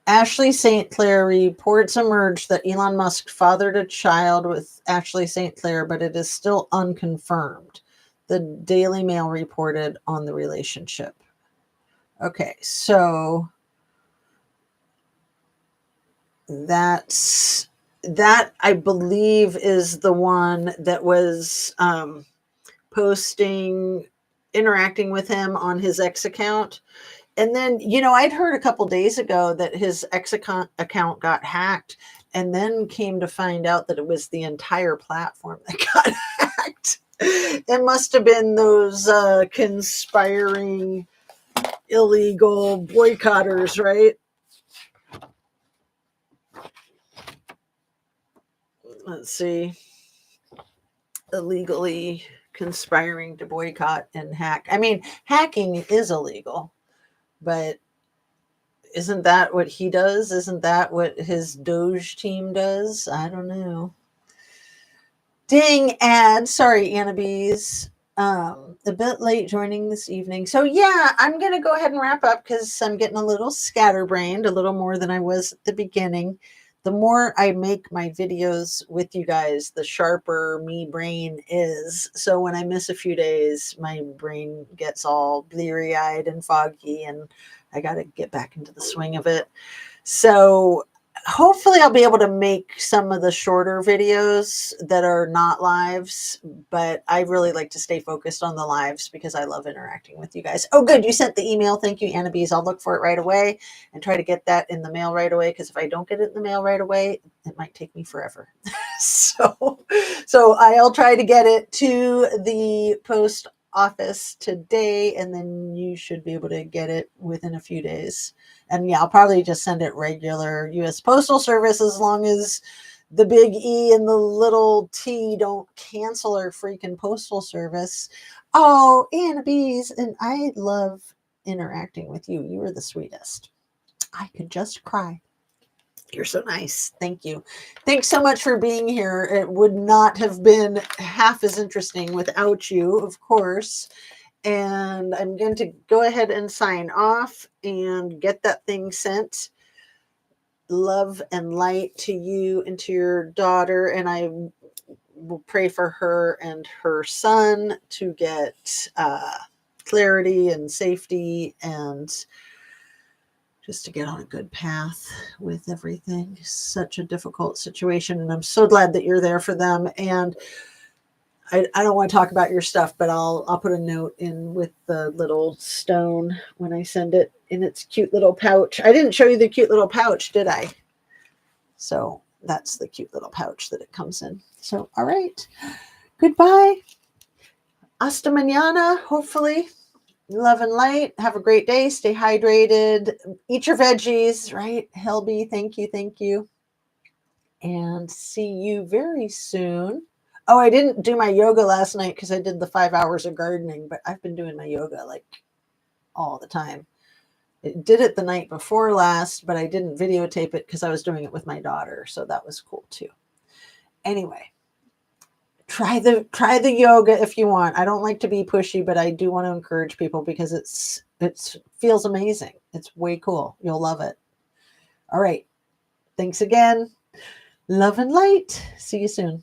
Ashley St. Clair reports emerged that Elon Musk fathered a child with Ashley St. Clair, but it is still unconfirmed. The Daily Mail reported on the relationship. Okay, so that I believe is the one that was posting, interacting with him on his X account. And then, I'd heard a couple days ago that his X account got hacked, and then came to find out that it was the entire platform that got hacked. It must have been those conspiring illegal boycotters, right? Let's see. Illegally conspiring to boycott and hack. I mean, hacking is illegal, but isn't that what he does? Isn't that what his Doge team does? I don't know. Dang ad. Sorry, Annabees. A bit late joining this evening. So yeah, I'm going to go ahead and wrap up because I'm getting a little scatterbrained, a little more than I was at the beginning. The more I make my videos with you guys, the sharper me brain is. So when I miss a few days, my brain gets all bleary-eyed and foggy, and I got to get back into the swing of it. So hopefully I'll be able to make some of the shorter videos that are not lives, but I really like to stay focused on the lives because I love interacting with you guys. Oh, good. You sent the email. Thank you, Annabees. I'll look for it right away and try to get that in the mail right away, because if I don't get it in the mail right away, it might take me forever. So I'll try to get it to the post office today, and then you should be able to get it within a few days. And yeah, I'll probably just send it regular U.S. Postal Service, as long as the big E and the little T don't cancel our freaking postal service. Oh, Annabees, and I love interacting with you. You are the sweetest. I could just cry. You're so nice. Thank you. Thanks so much for being here. It would not have been half as interesting without you, of course. And I'm going to go ahead and sign off and get that thing sent. Love and light to you and to your daughter. And I will pray for her and her son to get clarity and safety, and just to get on a good path with everything. Such a difficult situation. And I'm so glad that you're there for them. And I don't want to talk about your stuff, but I'll put a note in with the little stone when I send it in its cute little pouch. I didn't show you the cute little pouch, did I? So that's the cute little pouch that it comes in. So, all right. Goodbye. Hasta mañana, hopefully. Love and light. Have a great day. Stay hydrated. Eat your veggies, right? Helby, thank you, thank you. And see you very soon. Oh, I didn't do my yoga last night because I did the 5 hours of gardening, but I've been doing my yoga like all the time. I did it the night before last, but I didn't videotape it because I was doing it with my daughter. So that was cool too. Anyway, try the yoga if you want. I don't like to be pushy, but I do want to encourage people because it feels amazing. It's way cool. You'll love it. All right. Thanks again. Love and light. See you soon.